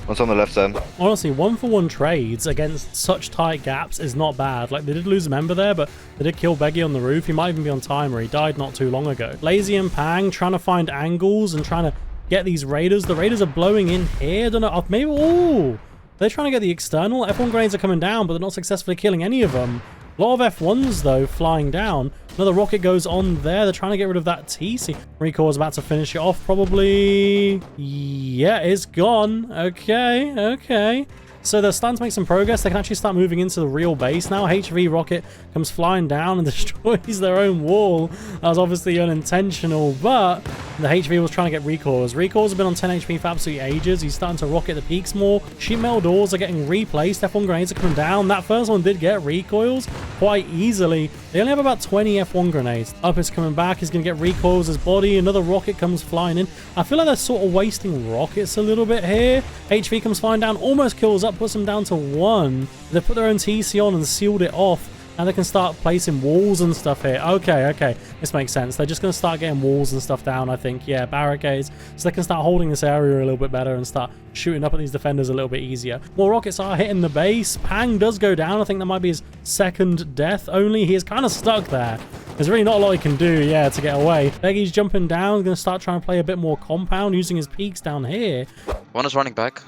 One's on the left side. Honestly, 1-for-1 trades against such tight gaps is not bad. Like, they did lose a member there, but they did kill Beggy on the roof. He might even be on timer. He died not too long ago. Lazy and Pang trying to find angles and trying to get these Raiders. The Raiders are blowing in here. I don't know. Maybe. Ooh. They're trying to get the external. F1 grenades are coming down, but they're not successfully killing any of them. A lot of F1s, though, flying down. Another rocket goes on there. They're trying to get rid of that TC. Rico is about to finish it off, probably. Yeah, it's gone. Okay. So they're starting to make some progress. They can actually start moving into the real base now. HV rocket comes flying down and destroys their own wall. That was obviously unintentional, but the HV was trying to get recores. Recores have been on 10 HP for absolutely ages. He's starting to rocket the peaks more. Sheet metal doors are getting replaced. F1 grenades are coming down. That first one did get recoils quite easily. They only have about 20 F1 grenades. Up is coming back. He's going to get recoils his body. Another rocket comes flying in. I feel like they're sort of wasting rockets a little bit here. HV comes flying down, almost kills up, puts them down to 1. They put their own TC on and sealed it off. And they can start placing walls and stuff here. Okay. This makes sense. They're just going to start getting walls and stuff down, I think. Yeah, barricades. So they can start holding this area a little bit better and start shooting up at these defenders a little bit easier. More rockets are hitting the base. Pang does go down. I think that might be his second death only. He is kind of stuck there. There's really not a lot he can do, yeah, to get away. Beggy's jumping down. Going to start trying to play a bit more compound using his peaks down here. One is running back.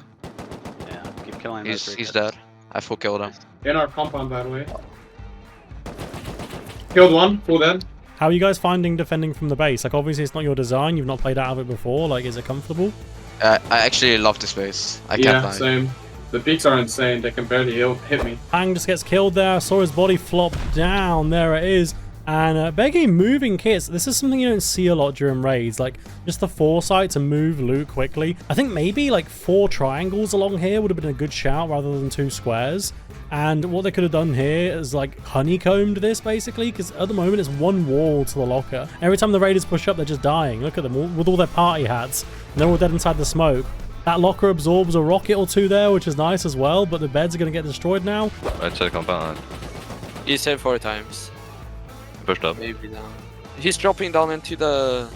Yeah, keep killing He's dead. I full killed him. In our compound, by the way. Killed one, full dead. How are you guys finding defending from the base? Like, obviously it's not your design. You've not played out of it before. Like, is it comfortable? I actually love this base. I can't lie. Same. The peaks are insane. They can barely hit me. Pang just gets killed there. Saw his body flop down. There it is. And Beggy moving kits. This is something you don't see a lot during raids. Like, just the foresight to move loot quickly. I think maybe like 4 triangles along here would have been a good shout rather than 2 squares. And what they could have done here is like honeycombed this basically, because at the moment it's 1 wall to the locker. Every time the raiders push up, they're just dying. Look at them with all their party hats. And they're all dead inside the smoke. That locker absorbs a rocket or 2 there, which is nice as well, but the beds are going to get destroyed now. Right side compound. He's hit 4 times. Pushed up. Maybe down. He's dropping down into the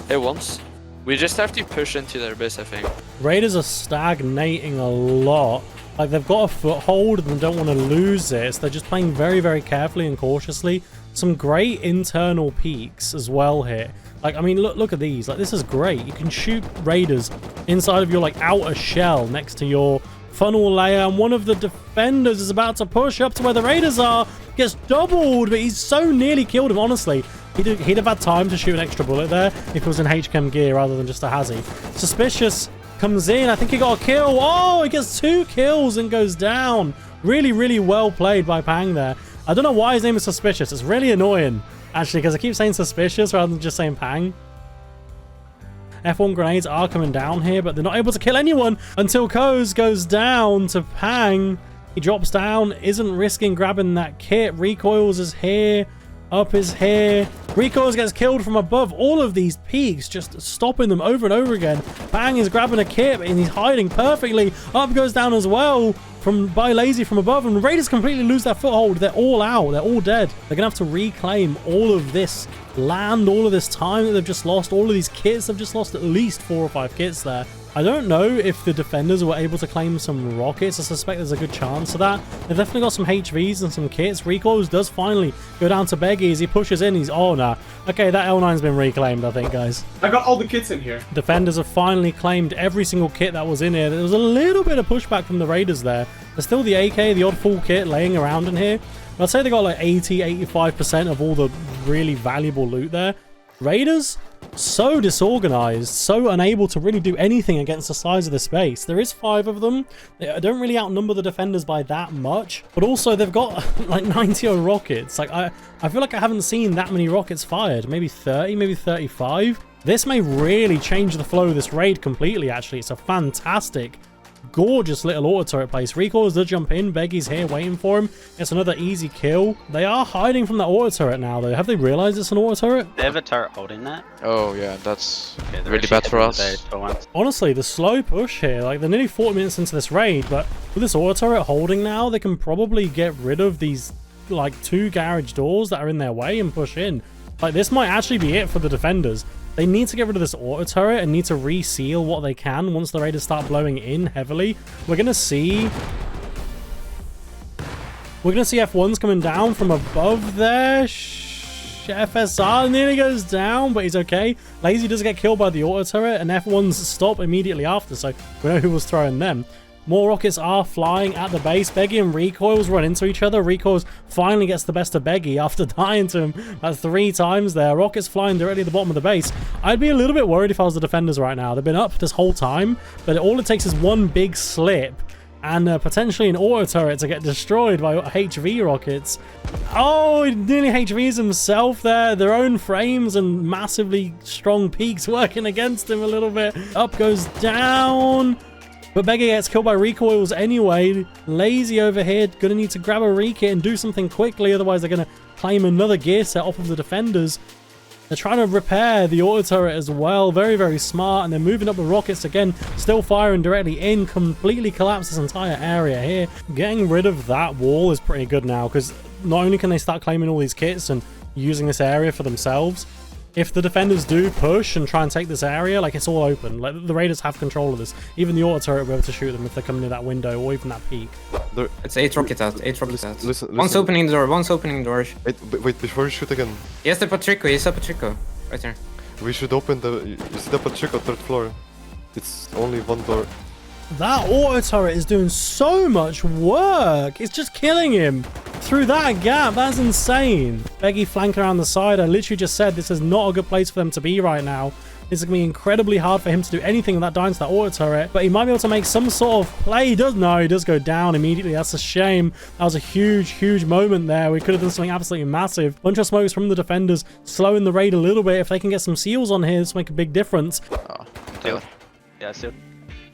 A1s. We just have to push into their base, I think. Raiders are stagnating a lot. Like, they've got a foothold and they don't want to lose it, so they're just playing very, very carefully and cautiously. Some great internal peaks as well here. Like, I mean, look at these. Like, this is great. You can shoot raiders inside of your, like, outer shell next to your funnel layer, and one of the defenders is about to push up to where the raiders are. Gets doubled, but he's so nearly killed him, honestly. He'd have had time to shoot an extra bullet there if it was in HChem gear rather than just a Hazzy. Suspicious comes in. I think he got a kill. Oh, he gets 2 kills and goes down. Really, really well played by Pang there. I don't know why his name is Suspicious. It's really annoying, actually, because I keep saying Suspicious rather than just saying Pang. F1 grenades are coming down here, but they're not able to kill anyone until Koz goes down to Pang. He drops down, isn't risking grabbing that kit. Recoils is here. Up is here. Recoils gets killed from above. All of these peaks just stopping them over and over again. Pang is grabbing a kit and he's hiding perfectly. Up goes down as well by Lazy from above, and Raiders completely lose their foothold. They're all out. They're all dead. They're gonna have to reclaim all of this land, all of this time that they've just lost, all of these kits. They've just lost at least 4 or 5 kits there. I don't know if the defenders were able to claim some rockets. I suspect there's a good chance of that. They've definitely got some HVs and some kits. Recoils does finally go down to Beggy as he pushes in. He's, oh no. Okay, that L9's been reclaimed, I think, guys. I got all the kits in here. Defenders have finally claimed every single kit that was in here. There was a little bit of pushback from the Raiders there. There's still the AK, the odd full kit laying around in here. I'd say they got like 80-85% of all the really valuable loot there. Raiders, so disorganized, so unable to really do anything against the size of the space. There is 5 of them. They don't really outnumber the defenders by that much, but also they've got like 90 rockets. Like I feel like I haven't seen that many rockets fired. Maybe 30, maybe 35. This may really change the flow of this raid completely, actually. It's a fantastic, gorgeous little auto turret place. Recoils does jump in. Beggy's here waiting for him. It's another easy kill. They are hiding from that auto turret now, though. Have they realized it's an auto turret? They have a turret holding that. Oh yeah, that's Okay, they're really actually bad for heading us. there for once. Honestly, the slow push here, like they're nearly 40 minutes into this raid, but with this auto turret holding now, they can probably get rid of these like 2 garage doors that are in their way and push in. Like this might actually be it for the defenders. They need to get rid of this auto turret and need to reseal what they can once the raiders start blowing in heavily. We're gonna see F1s coming down from above there. FSR nearly goes down, but he's okay. Lazy does get killed by the auto turret, and F1s stop immediately after, so we know who was throwing them. More rockets are flying at the base. Beggy and Recoils run into each other. Recoils finally gets the best of Beggy after dying to him about 3 times there. Rockets flying directly at the bottom of the base. I'd be a little bit worried if I was the defenders right now. They've been up this whole time, but all it takes is one big slip and potentially an auto turret to get destroyed by HV rockets. Oh, he nearly HVs himself there. Their own frames and massively strong peaks working against him a little bit. Up goes down. But Beggy gets killed by recoils anyway. Lazy over here, gonna need to grab a rekit and do something quickly, otherwise they're gonna claim another gear set off of the defenders. They're trying to repair the auto turret as well. Very, very smart, and they're moving up the rockets again, still firing directly in, completely collapse this entire area here. Getting rid of that wall is pretty good now, because not only can they start claiming all these kits and using this area for themselves, if the defenders do push and try and take this area, like it's all open. Like the raiders have control of this. Even the auto turret will be able to shoot them if they come near that window or even that peak. It's 8 rockets out. 8 rockets out. Listen. One's opening the door. One's opening the door. Wait, before you shoot again. Yes, the Patrico. Yes, the Patrico. Right there. We should open the... You see the Patrico 3rd floor? It's only 1 door. That auto turret is doing so much work. It's just killing him through that gap. That's insane. Beggy flanking around the side. I literally just said this is not a good place for them to be right now. This is going to be incredibly hard for him to do anything without dying to that auto turret. But he might be able to make some sort of play. He does. No, he does go down immediately. That's a shame. That was a huge, huge moment there. We could have done something absolutely massive. Bunch of smokes from the defenders, slowing the raid a little bit. If they can get some seals on here, this will make a big difference. Oh, Yeah, so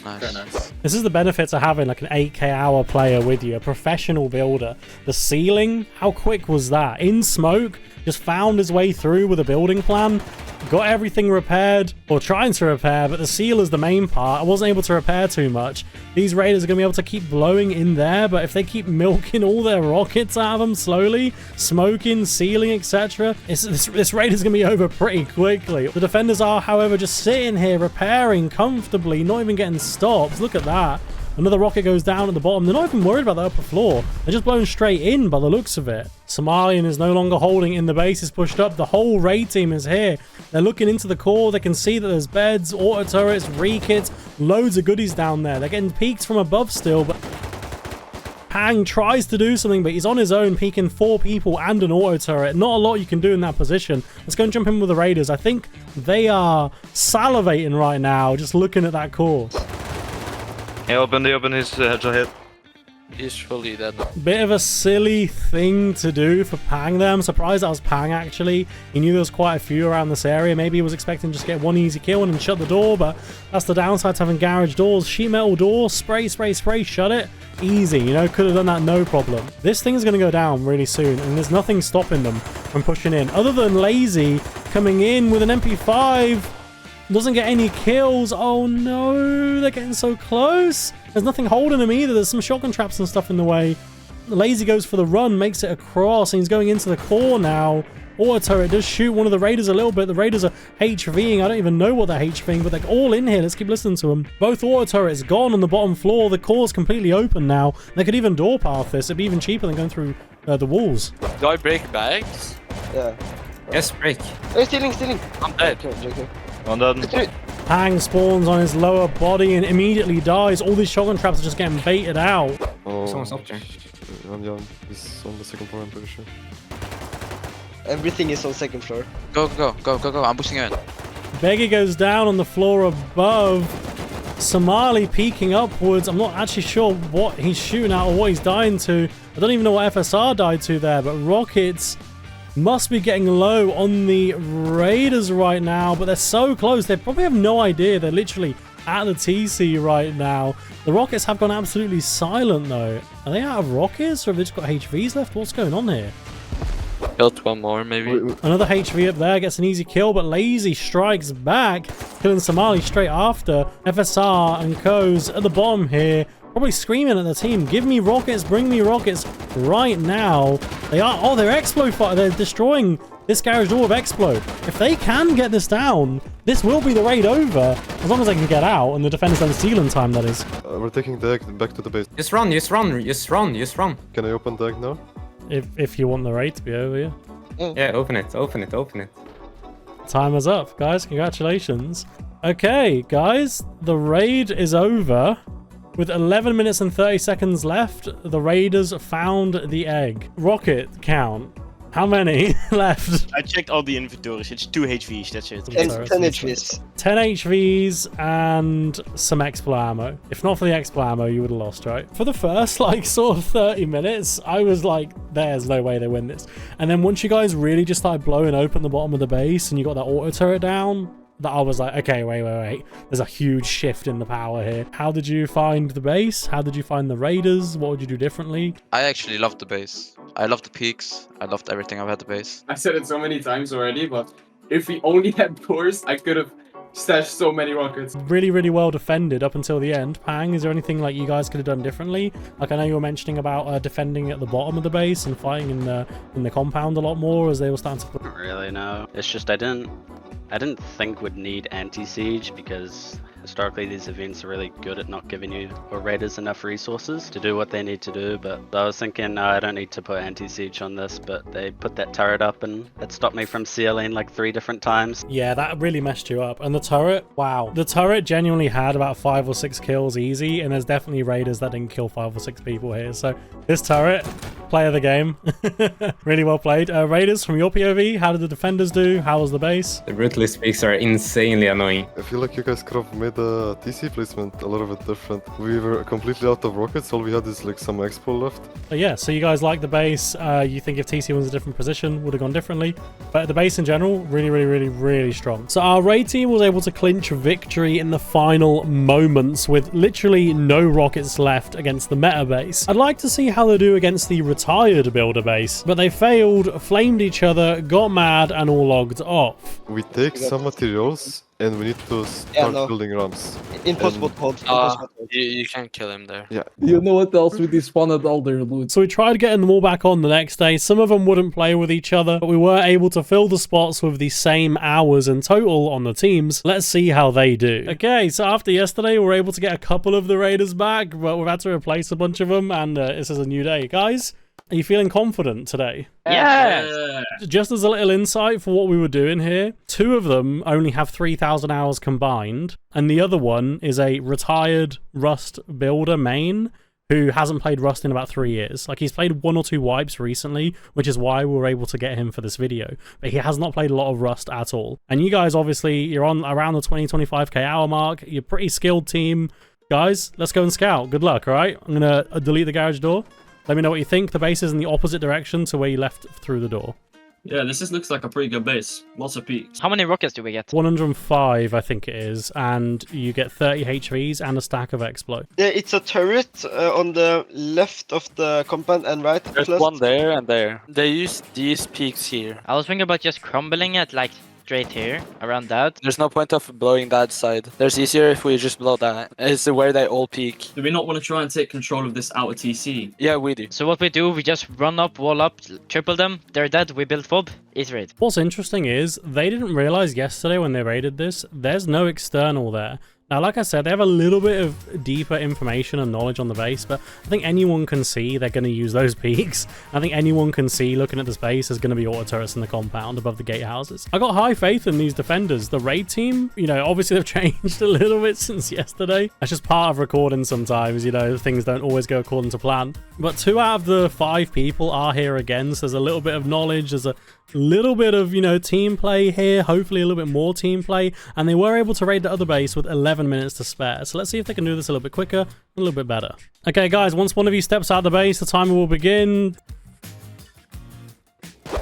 nice. Very nice. This is the benefit of having like an 8k hour player with you, a professional builder. The ceiling, how quick was that? In smoke, just found his way through with a building plan, got everything repaired, or trying to repair, but the seal is the main part. I wasn't able to repair too much. These raiders are going to be able to keep blowing in there, but if they keep milking all their rockets out of them slowly, smoking, sealing, etc., this raid is going to be over pretty quickly. The defenders are, however, just sitting here repairing comfortably, not even getting stopped. Look at that. Another rocket goes down at the bottom. They're not even worried about the upper floor. They're just blown straight in by the looks of it. Somalian is no longer holding in. The base is pushed up. The whole raid team is here. They're looking into the core. They can see that there's beds, auto turrets, rekits, loads of goodies down there. They're getting peeks from above still, but Pang tries to do something, but he's on his own, peeking 4 people and an auto turret. Not a lot you can do in that position. Let's go and jump in with the raiders. I think they are salivating right now, just looking at that core. He opened his headshot hit. He's fully dead now. Bit of a silly thing to do for Pang there. I'm surprised that was Pang, actually. He knew there was quite a few around this area. Maybe he was expecting to just get one easy kill and shut the door, but that's the downside to having garage doors. Sheet metal door, spray, shut it. Easy, you know, could have done that no problem. This thing is going to go down really soon, and there's nothing stopping them from pushing in, other than Lazy coming in with an MP5. Doesn't get any kills. Oh no, they're getting so close. There's nothing holding him either. There's some shotgun traps and stuff in the way. Lazy goes for the run, makes it across, and he's going into the core now. Auto turret does shoot one of the raiders a little bit. The raiders are HVing. I don't even know what they're HVing, but they're all in here. Let's keep listening to them. Both auto turrets gone on the bottom floor. The core's completely open now. They could even door path this. It'd be even cheaper than going through the walls. Do I break bags? Yeah. Yes, break. Hey, stealing. I'm dead. Okay. One dead. Pang spawns on his lower body and immediately dies. All these shotgun traps are just getting baited out. Oh, Someone's up there. Yeah, he's on the 2nd floor, I'm pretty sure. Everything is on second floor. Go. I'm boosting you in. Beggy goes down on the floor above. Somali peeking upwards. I'm not actually sure what he's shooting at or what he's dying to. I don't even know what FSR died to there, but rockets must be getting low on the Raiders right now, but they're so close. They probably have no idea. They're literally at the TC right now. The rockets have gone absolutely silent though. Are they out of rockets or have they just got HVs left? What's going on here? Killed one more, maybe. Another HV up there gets an easy kill, but Lazy strikes back, killing Somali straight after. FSR and Co's at the bottom here, probably screaming at the team, give me rockets, bring me rockets right now. They are, oh, they're Explo fire. They're destroying this garage door with Explo. If they can get this down, this will be the raid over, as long as they can get out and the defenders don't steal in time, that is. We're taking the egg back to the base. Just run. Can I open the egg now? If you want the raid to be over, yeah. Yeah, open it. Timer's up, guys. Congratulations. Okay, guys, the raid is over. With 11 minutes and 30 seconds left, the Raiders found the egg. Rocket count. How many left? I checked all the inventories. It's 2 HVs, that's it. 10 HVs. 10 HVs and some Explo ammo. If not for the Explo ammo, you would have lost, right? For the first, like, sort of 30 minutes, I was like, there's no way they win this. And then once you guys really just started blowing open the bottom of the base and you got that auto turret down, that I was like, okay, wait. There's a huge shift in the power here. How did you find the base? How did you find the Raiders? What would you do differently? I actually loved the base. I loved the peaks. I loved everything about the base. I said it so many times already, but if we only had doors, I could have stashed so many rockets. Really, really well defended up until the end. Pang, is there anything like you guys could have done differently? Like I know you were mentioning about defending at the bottom of the base and fighting in the compound a lot more as they were starting to... Not really, no. It's just I didn't think we'd need anti-siege because historically these events are really good at not giving you or raiders enough resources to do what they need to do, but I was thinking no, I don't need to put anti-siege on this, but they put that turret up and it stopped me from sealing like 3 different times. Yeah, that really messed you up. And the turret, wow. The turret genuinely had about 5 or 6 kills easy, and there's definitely raiders that didn't kill 5 or 6 people here. So this turret, play of the game. Really well played. Raiders, from your POV, how did the defenders do? How was the base? The Brutalist peaks are insanely annoying. I feel like you guys could have made the TC placement a little bit different. We were completely out of rockets. All we had is like some expo left. But yeah, so you guys like the base. You think if TC was a different position, would have gone differently. But the base in general, really strong. So our raid team was able to clinch victory in the final moments with literally no rockets left against the meta base. I'd like to see how they do against the retired builder base, but they failed, flamed each other, got mad, and all logged off. We take some materials and we need to start building ramps. Impossible to hold. You can't kill him there. Yeah. You know what else? We despawned all their loot. So we tried getting them all back on the next day. Some of them wouldn't play with each other, but we were able to fill the spots with the same hours in total on the teams. Let's see how they do. Okay, so after yesterday, we were able to get a couple of the raiders back, but we've had to replace a bunch of them, and this is a new day. Guys, are you feeling confident today? Yeah. Just as a little insight for what we were doing here, 2 of them only have 3,000 hours combined, and the other one is a retired Rust builder main who hasn't played Rust in about 3 years. Like, he's played 1 or 2 wipes recently, which is why we were able to get him for this video. But he has not played a lot of Rust at all. And you guys, obviously, you're on around the 20-25k hour mark. You're a pretty skilled team. Guys, let's go and scout. Good luck, all right? I'm going to delete the garage door. Let me know what you think. The base is in the opposite direction to where you left through the door. Yeah, this looks like a pretty good base. Lots of peaks. How many rockets do we get? 105, I think it is. And you get 30 HVs and a stack of Explo. Yeah, it's a turret on the left of the compound and right. There's one there and there. They use these peaks here. I was thinking about just crumbling it like straight here, around that. There's no point of blowing that side. There's easier if we just blow that. It's where they all peak. Do we not want to try and take control of this outer TC? Yeah, we do. So what we do, we just run up, wall up, triple them. They're dead. We build fob. It's raid. What's interesting is they didn't realize yesterday when they raided this, there's no external there. Now, like I said, they have a little bit of deeper information and knowledge on the base, but I think anyone can see they're going to use those peaks. I think anyone can see, looking at the space, there's going to be auto turrets in the compound above the gatehouses. I got high faith in these defenders. The raid team, you know, obviously they've changed a little bit since yesterday. That's just part of recording sometimes, you know, things don't always go according to plan. But 2 out of the 5 people are here again, so there's a little bit of knowledge, there's a little bit of, you know, team play here, hopefully a little bit more team play, and they were able to raid the other base with 11 minutes to spare. So let's see if they can do this a little bit quicker, a little bit better. Okay, guys, once one of you steps out of the base, the timer will begin.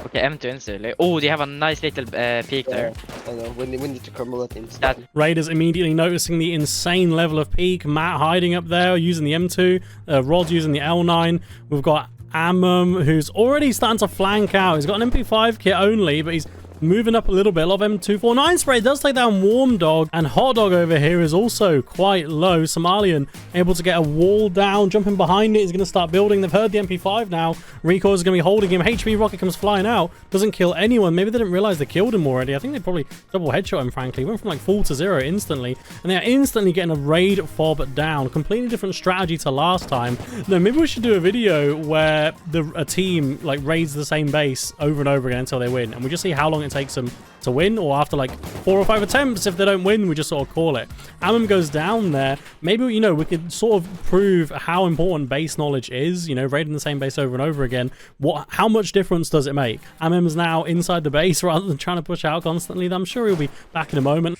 Okay, M2 instantly. Oh, they have a nice little peak there. I know, we need to crumble it instantly. Raiders immediately noticing the insane level of peak. Matt hiding up there using the M2. Rod using the L9. We've got Amum, who's already starting to flank out. He's got an MP5 kit only, but he's moving up a little bit. A lot of M249 spray does take down Warm Dog, and Hot Dog over here is also quite low. Somalian able to get a wall down, jumping behind it. He's going to start building. They've heard the MP5 now. Rico is going to be holding him. HV Rocket comes flying out, doesn't kill anyone. Maybe they didn't realize they killed him already. I think they probably double headshot him, frankly. Went from like 4 to 0 instantly, and they are instantly getting a raid fob down. Completely different strategy to last time. No, maybe we should do a video where a team like raids the same base over and over again until they win, and we just see how long it takes them to win, or after like 4 or 5 attempts, if they don't win, we just sort of call it. Amum goes down there. Maybe, you know, we could sort of prove how important base knowledge is, you know, raiding the same base over and over again. How much difference does it make? Amum is now inside the base rather than trying to push out constantly. I'm sure he'll be back in a moment.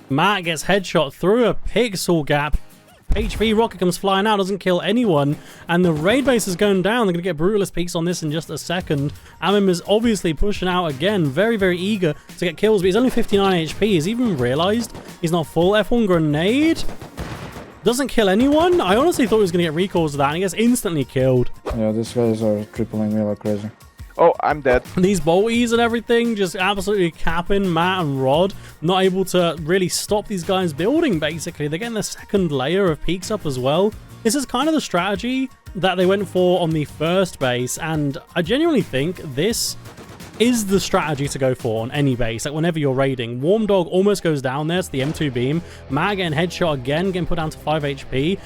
Matt gets headshot through a pixel gap. HV Rocket comes flying out, doesn't kill anyone, and the raid base is going down. They're going to get Brutalist peaks on this in just a second. Amum is obviously pushing out again, very, very eager to get kills, but he's only 59 HP. He's even realized he's not full. F1 grenade doesn't kill anyone. I honestly thought he was going to get recalls of that, and he gets instantly killed. Yeah, these guys are tripling me like crazy. Oh, I'm dead. These bolties and everything just absolutely capping Matt and Rod. Not able to really stop these guys building, basically. They're getting the second layer of peaks up as well. This is kind of the strategy that they went for on the first base, and I genuinely think this is the strategy to go for on any base, like whenever you're raiding. Warm Dog almost goes down there, it's the M2 beam. Matt getting headshot again, getting put down to 5 HP.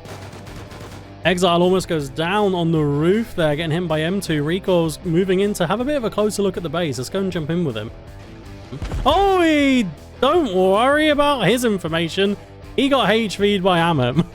Exile almost goes down on the roof there, getting hit by M2. Rico's moving in to have a bit of a closer look at the base. Let's go and jump in with him. Oh, don't worry about his information. He got HV'd by Amum.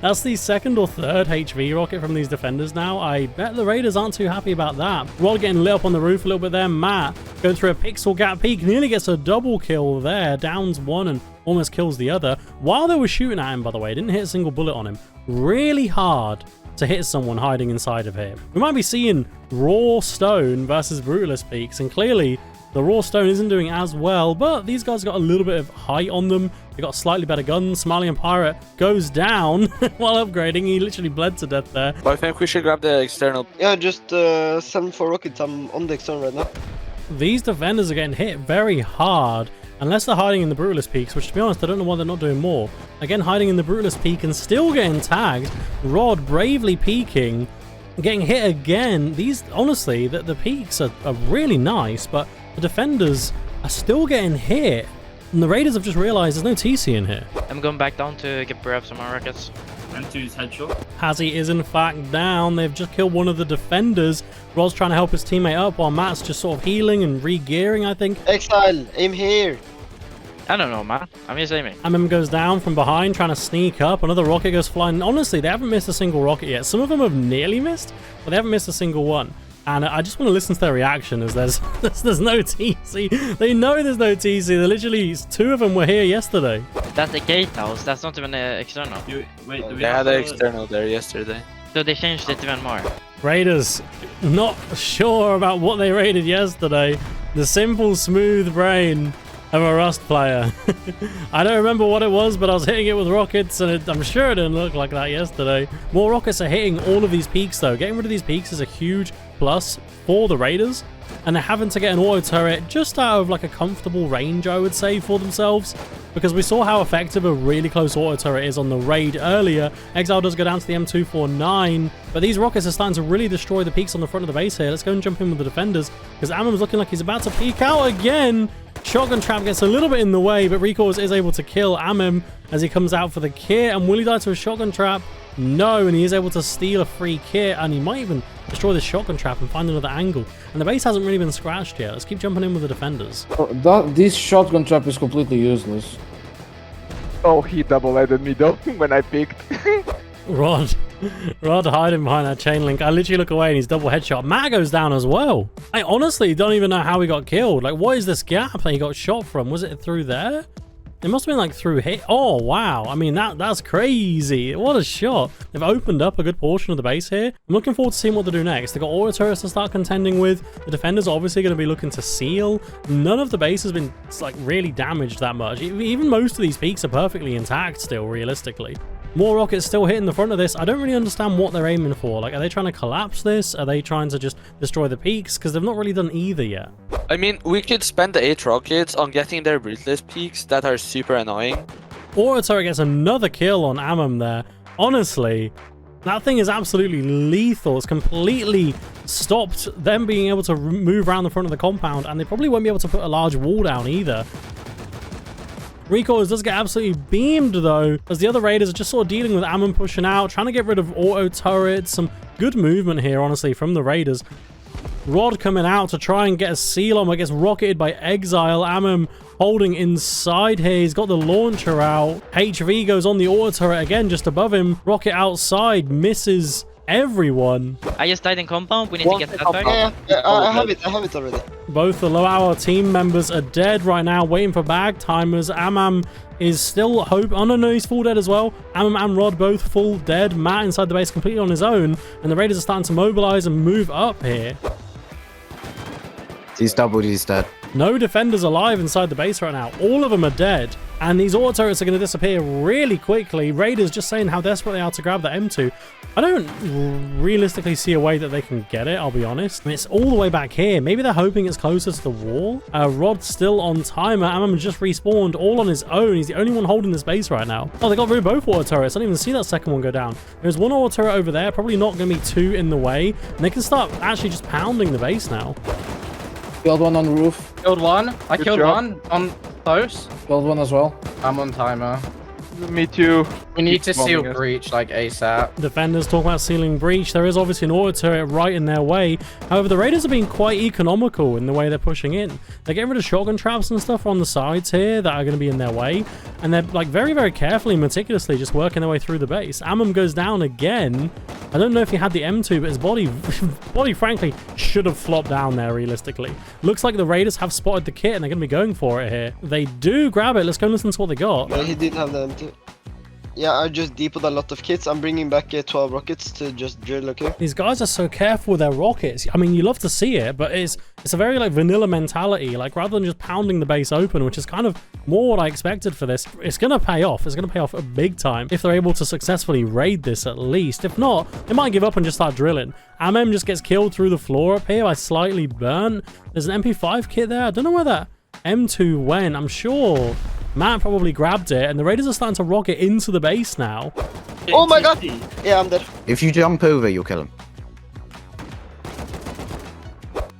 That's the second or third HV rocket from these defenders now. I bet the Raiders aren't too happy about that. Rod getting lit up on the roof a little bit there. Matt going through a pixel gap peak. Nearly gets a double kill there. Downs one and almost kills the other. While they were shooting at him, by the way, didn't hit a single bullet on him. Really hard to hit someone hiding inside of him. We might be seeing Raw Stone versus Brutalist peaks, and clearly the Raw Stone isn't doing as well, but these guys got a little bit of height on them. They got slightly better guns. Somalian Pirate goes down while upgrading. He literally bled to death there. But I think we should grab the external. Yeah, just 7 for rockets. I'm on the external right now. These defenders are getting hit very hard, unless they're hiding in the Brutalist peaks, which to be honest, I don't know why they're not doing more. Again, hiding in the Brutalist peak and still getting tagged. Rod bravely peeking, getting hit again. These, honestly, the peaks are really nice, but the defenders are still getting hit. And the Raiders have just realized there's no TC in here. I'm going back down to grab some more rockets. M2's headshot. Hazzy is in fact down. They've just killed one of the defenders. Rod's trying to help his teammate up while Matt's just sort of healing and re-gearing, I think. Exile, aim here. I don't know, man. I'm just aiming. Amum goes down from behind, trying to sneak up. Another rocket goes flying. Honestly, they haven't missed a single rocket yet. Some of them have nearly missed, but they haven't missed a single one. And I just want to listen to their reaction as there's no TC. They know there's no TC. They're literally, 2 of them were here yesterday. That's the gatehouse. That's not even external. They had the external there yesterday. So they changed it even more. Raiders, not sure about what they raided yesterday. The simple, smooth brain of a Rust player. I don't remember what it was, but I was hitting it with rockets, and I'm sure it didn't look like that yesterday. More rockets are hitting all of these peaks, though. Getting rid of these peaks is a huge plus for the Raiders, and they're having to get an auto turret just out of like a comfortable range, I would say, for themselves, because we saw how effective a really close auto turret is on the raid earlier. Exile does go down to the M249, but these rockets are starting to really destroy the peaks on the front of the base here. Let's go and jump in with the defenders, because Amum's looking like he's about to peek out again. Shotgun Trap gets a little bit in the way, but Recourse is able to kill Amum as he comes out for the kit. And will he die to a Shotgun Trap? No, and he is able to steal a free kit, and he might even destroy this Shotgun Trap and find another angle. And the base hasn't really been scratched yet. Let's keep jumping in with the defenders. This Shotgun Trap is completely useless. Oh, he double-headed me though when I picked. Rod hiding behind that chain link. I literally look away and he's double headshot. Matt goes down as well. I honestly don't even know how he got killed. Like, what is this gap that he got shot from? Was it through there? It must have been like through here. Oh, wow. I mean, that's crazy. What a shot. They've opened up a good portion of the base here. I'm looking forward to seeing what they do next. They've got auto turrets to start contending with. The defenders are obviously going to be looking to seal. None of the base has been like really damaged that much. Even most of these peaks are perfectly intact still, realistically. More rockets still hitting the front of this. I don't really understand what they're aiming for. Like, are they trying to collapse this? Are they trying to just destroy the peaks? Because they've not really done either yet. I mean, we could spend the 8 rockets on getting their ruthless peaks that are super annoying. Auto turret gets another kill on Amam there. Honestly, that thing is absolutely lethal. It's completely stopped them being able to move around the front of the compound, and they probably won't be able to put a large wall down either. Recoils does get absolutely beamed though, as the other raiders are just sort of dealing with Amam pushing out, trying to get rid of auto turrets. Some good movement here, honestly, from the raiders. Rod coming out to try and get a seal on, but gets rocketed by Exile. Amam holding inside here. He's got the launcher out. HV goes on the auto turret again, just above him. Rocket outside, misses everyone. I just died in compound. We need to get that back. Yeah, I have it already. Both the low hour team members are dead right now, waiting for bag timers. Amam is still hope. Oh no, he's full dead as well. Amam and Rod both full dead. Matt inside the base completely on his own, and the raiders are starting to mobilize and move up here. He's doubled, he's dead. No defenders alive inside the base right now. All of them are dead. And these auto turrets are going to disappear really quickly. Raiders just saying how desperate they are to grab the M2. I don't realistically see a way that they can get it, I'll be honest. I mean, it's all the way back here. Maybe they're hoping it's closer to the wall. Rod's still on timer. Amam just respawned all on his own. He's the only one holding this base right now. Oh, they got rid of both auto turrets. I didn't even see that second one go down. There's one auto turret over there. Probably not going to be two in the way. And they can start actually just pounding the base now. Killed one on the roof. Killed one. I Good killed job. one on close. Killed one as well. I'm on timer. Me too. We need to Keep seal bombing us. breach like ASAP. Defenders talk about sealing breach. There is obviously an auto turret right in their way. However, the raiders are being quite economical in the way they're pushing in. They're getting rid of shotgun traps and stuff on the sides here that are going to be in their way. And they're like very, very carefully, meticulously just working their way through the base. Amam goes down again. I don't know if he had the M2, but his body frankly should have flopped down there realistically. Looks like the raiders have spotted the kit and they're going to be going for it here. They do grab it. Let's go listen to what they got. Yeah, he did have the M2. Yeah, I just depoted a lot of kits. I'm bringing back 12 rockets to just drill, okay? These guys are so careful with their rockets. I mean, you love to see it, but it's a very like vanilla mentality. Like rather than just pounding the base open, which is kind of more what I expected for this, it's going to pay off. It's going to pay off a big time if they're able to successfully raid this at least. If not, they might give up and just start drilling. Amam just gets killed through the floor up here by slightly burnt. There's an MP5 kit there. I don't know where that M2 went. I'm sure Matt probably grabbed it, and the raiders are starting to rocket into the base now. Oh my god! Yeah, I'm dead. If you jump over, you'll kill him.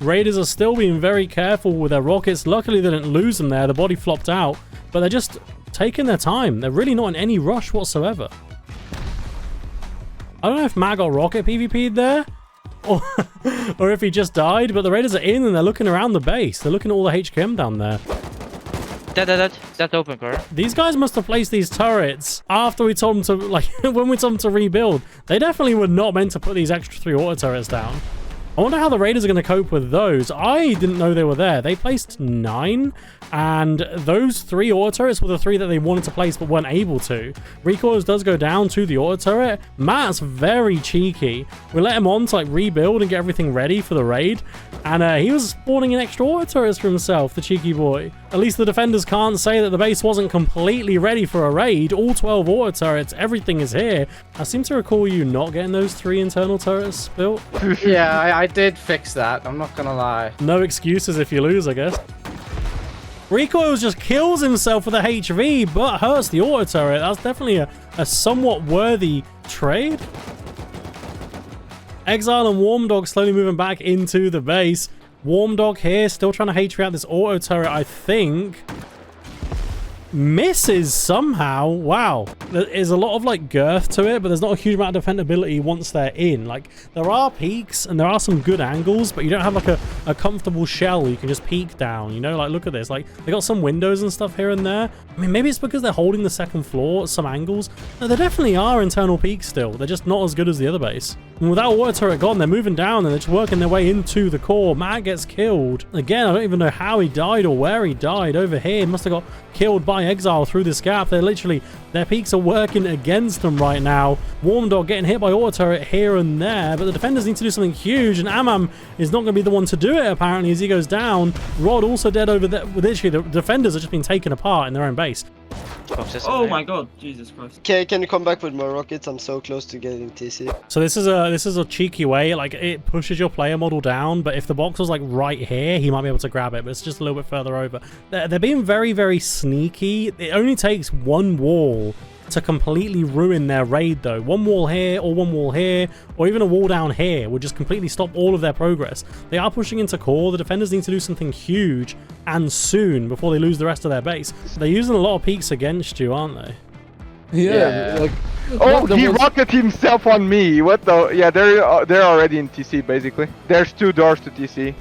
Raiders are still being very careful with their rockets. Luckily, they didn't lose them there. The body flopped out, but they're just taking their time. They're really not in any rush whatsoever. I don't know if Matt got rocket PvP'd there, or if he just died, but the raiders are in and they're looking around the base. They're looking at all the HQM down there. That's open, car. These guys must have placed these turrets after we told them to, like, when we told them to rebuild. They definitely were not meant to put these extra 3 auto turrets down. I wonder how the raiders are going to cope with those. I didn't know they were there. They placed 9, and those 3 auto turrets were the 3 that they wanted to place but weren't able to. Recoils does go down to the auto turret. Matt's very cheeky. We let him on to like rebuild and get everything ready for the raid, and he was spawning in extra auto turrets for himself, the cheeky boy. At least the defenders can't say that the base wasn't completely ready for a raid. All 12 auto turrets, everything is here. I seem to recall you not getting those 3 internal turrets built. Yeah, I did fix that. I'm not gonna lie. No excuses if you lose, I guess. Recoils just kills himself with a HV, but hurts the auto turret. That's definitely a somewhat worthy trade. Exile and Warm Dog slowly moving back into the base. Warm Dog here, still trying to HV out this auto turret, I think. misses somehow. Wow. There is a lot of like girth to it, but there's not a huge amount of defendability once they're in. Like there are peaks and there are some good angles, but you don't have like a comfortable shell you can just peek down, you know? Like look at this, like they got some windows and stuff here and there. I mean, maybe it's because they're holding the second floor at some angles. No, there definitely are internal peaks still. They're just not as good as the other base. And without water turret gone, they're moving down and they're just working their way into the core. Matt gets killed. Again, I don't even know how he died or where he died. Over here, he must have got killed by Exile through this gap. They're literally, their peaks are working against them right now. Warm Dog getting hit by auto turret here and there, but the defenders need to do something huge, and Amam is not going to be the one to do it apparently as he goes down. Rod also dead over there. Literally, the defenders have just been taken apart in their own base. Oh my god, Jesus Christ. Okay, can you come back with more rockets? I'm so close to getting TC. So this is a cheeky way, like it pushes your player model down, but if the box was like right here, he might be able to grab it, but it's just a little bit further over. They're being very, very sneaky. It only takes one wall to completely ruin their raid though. One wall here or one wall here or even a wall down here would just completely stop all of their progress. They are pushing into core. The defenders need to do something huge and soon before they lose the rest of their base. They're using a lot of peaks against you, aren't they? Yeah, like... Oh, he rocketed himself on me. What the? Yeah, they're already in TC basically. There's 2 doors to TC.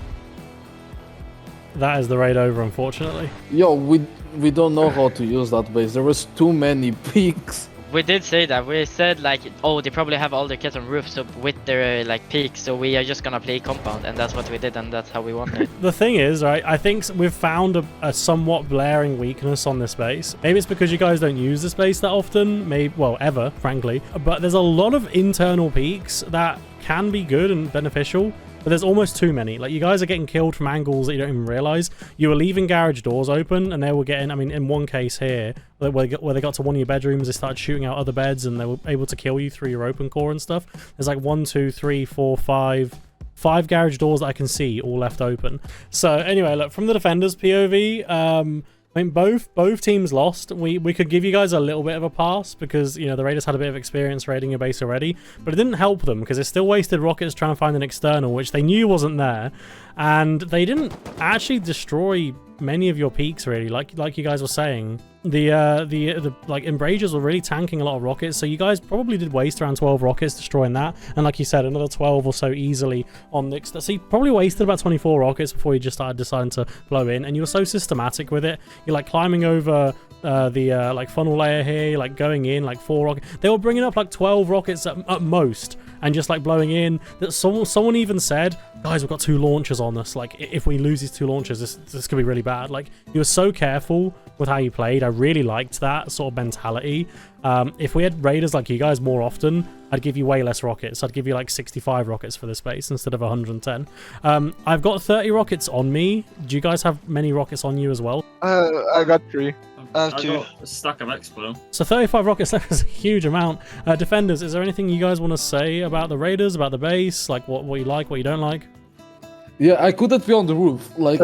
That is the raid over, unfortunately. Yo, we don't know how to use that base. There was too many peaks. We did say that. We said like, oh, they probably have all their kits on roofs up with their like peaks, so we are just gonna play compound, and that's what we did, and that's how we won it. The thing is, right, I think we've found a somewhat blaring weakness on this base. Maybe it's because you guys don't use this base that often, maybe, well, ever, frankly. But there's a lot of internal peaks that can be good and beneficial. But there's almost too many. Like, you guys are getting killed from angles that you don't even realize. You were leaving garage doors open, and they were getting, I mean, in one case here, where they got to one of your bedrooms, they started shooting out other beds, and they were able to kill you through your open core and stuff. There's like 1, 2, 3, 4, 5 garage doors that I can see all left open. So anyway, look, from the defenders POV, I mean, both teams lost. We could give you guys a little bit of a pass because, you know, the Raiders had a bit of experience raiding your base already, but it didn't help them because it still wasted rockets trying to find an external, which they knew wasn't there, and they didn't actually destroy many of your peaks really, like you guys were saying. The like Embragers were really tanking a lot of rockets, so you guys probably did waste around 12 rockets destroying that, and like you said, another 12 or so easily on the so you probably wasted about 24 rockets before you just started deciding to blow in, and you were so systematic with it. You're like climbing over the like funnel layer here, like going in like 4 rockets. They were bringing up like 12 rockets at most and just like blowing in. That someone even said, guys, we've got 2 launchers on us, like if we lose these 2 launchers, this could be really bad. Like, you were so careful with how you played. I really liked that sort of mentality. If we had raiders like you guys more often, I'd give you way less rockets. I'd give you like 65 rockets for this base instead of 110. I've got 30 rockets on me. Do you guys have many rockets on you as well? I got 3. I got a stack of expo. So 35 rockets, that is a huge amount. Defenders, is there anything you guys want to say about the raiders, about the base, like what you like, what you don't like? Yeah, I couldn't be on the roof. Like,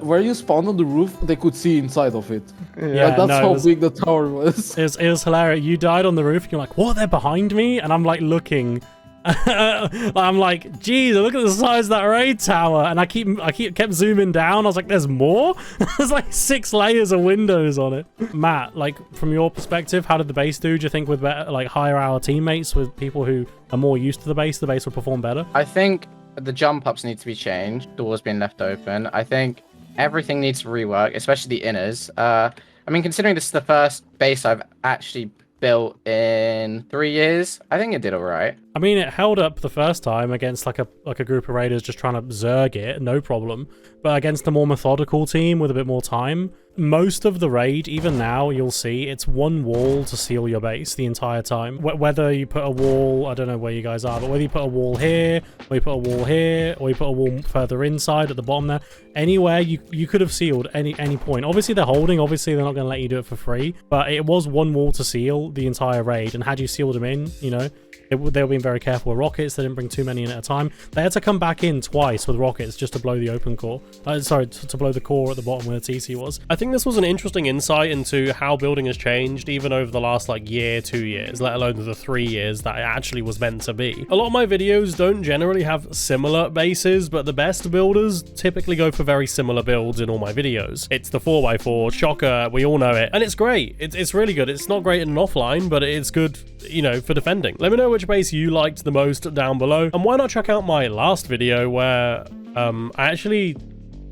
where you spawn on the roof, they could see inside of it. Yeah, that's how big the tower was. It was hilarious. You died on the roof, and you're like, what, they're behind me? And I'm like looking. I'm like, geez, look at the size of that raid tower. And I kept zooming down. I was like, there's more? There's like 6 layers of windows on it. Matt, like, from your perspective, how did the base do? Do you think with better, like higher hour teammates, with people who are more used to the base would perform better? I think the jump ups need to be changed. Doors being left open. I think everything needs to rework, especially the inners. I mean, considering this is the first base I've actually built in 3 years, I think it did all right. I mean, it held up the first time against like a group of raiders just trying to zerg it, no problem. But against a more methodical team with a bit more time, most of the raid, even now, you'll see it's 1 wall to seal your base the entire time. Whether you put a wall, I don't know where you guys are, but whether you put a wall here, or you put a wall here, or you put a wall further inside at the bottom there, anywhere you could have sealed any point. Obviously they're holding, obviously they're not going to let you do it for free, but it was 1 wall to seal the entire raid, and had you sealed them in, you know, They were being very careful with rockets. They didn't bring too many in at a time. They had to come back in twice with rockets just to blow the open core. Sorry, to blow the core at the bottom where the TC was. I think this was an interesting insight into how building has changed even over the last like year, 2 years, let alone the 3 years that it actually was meant to be. A lot of my videos don't generally have similar bases, but the best builders typically go for very similar builds in all my videos. It's the 4x4, shocker, we all know it, and it's great. It's really good. It's not great in an offline, but it's good, you know, for defending. Let me know which base you liked the most down below, and why not check out my last video where I actually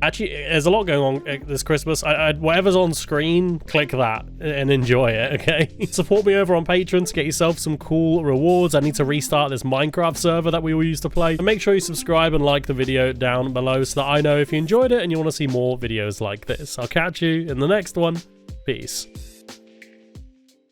there's a lot going on this Christmas. Whatever's on screen, click that and enjoy it, okay? Support me over on Patreon to get yourself some cool rewards. I need to restart this Minecraft server that we all used to play. And make sure you subscribe and like the video down below so that I know if you enjoyed it and you want to see more videos like this. I'll catch you in the next one. Peace.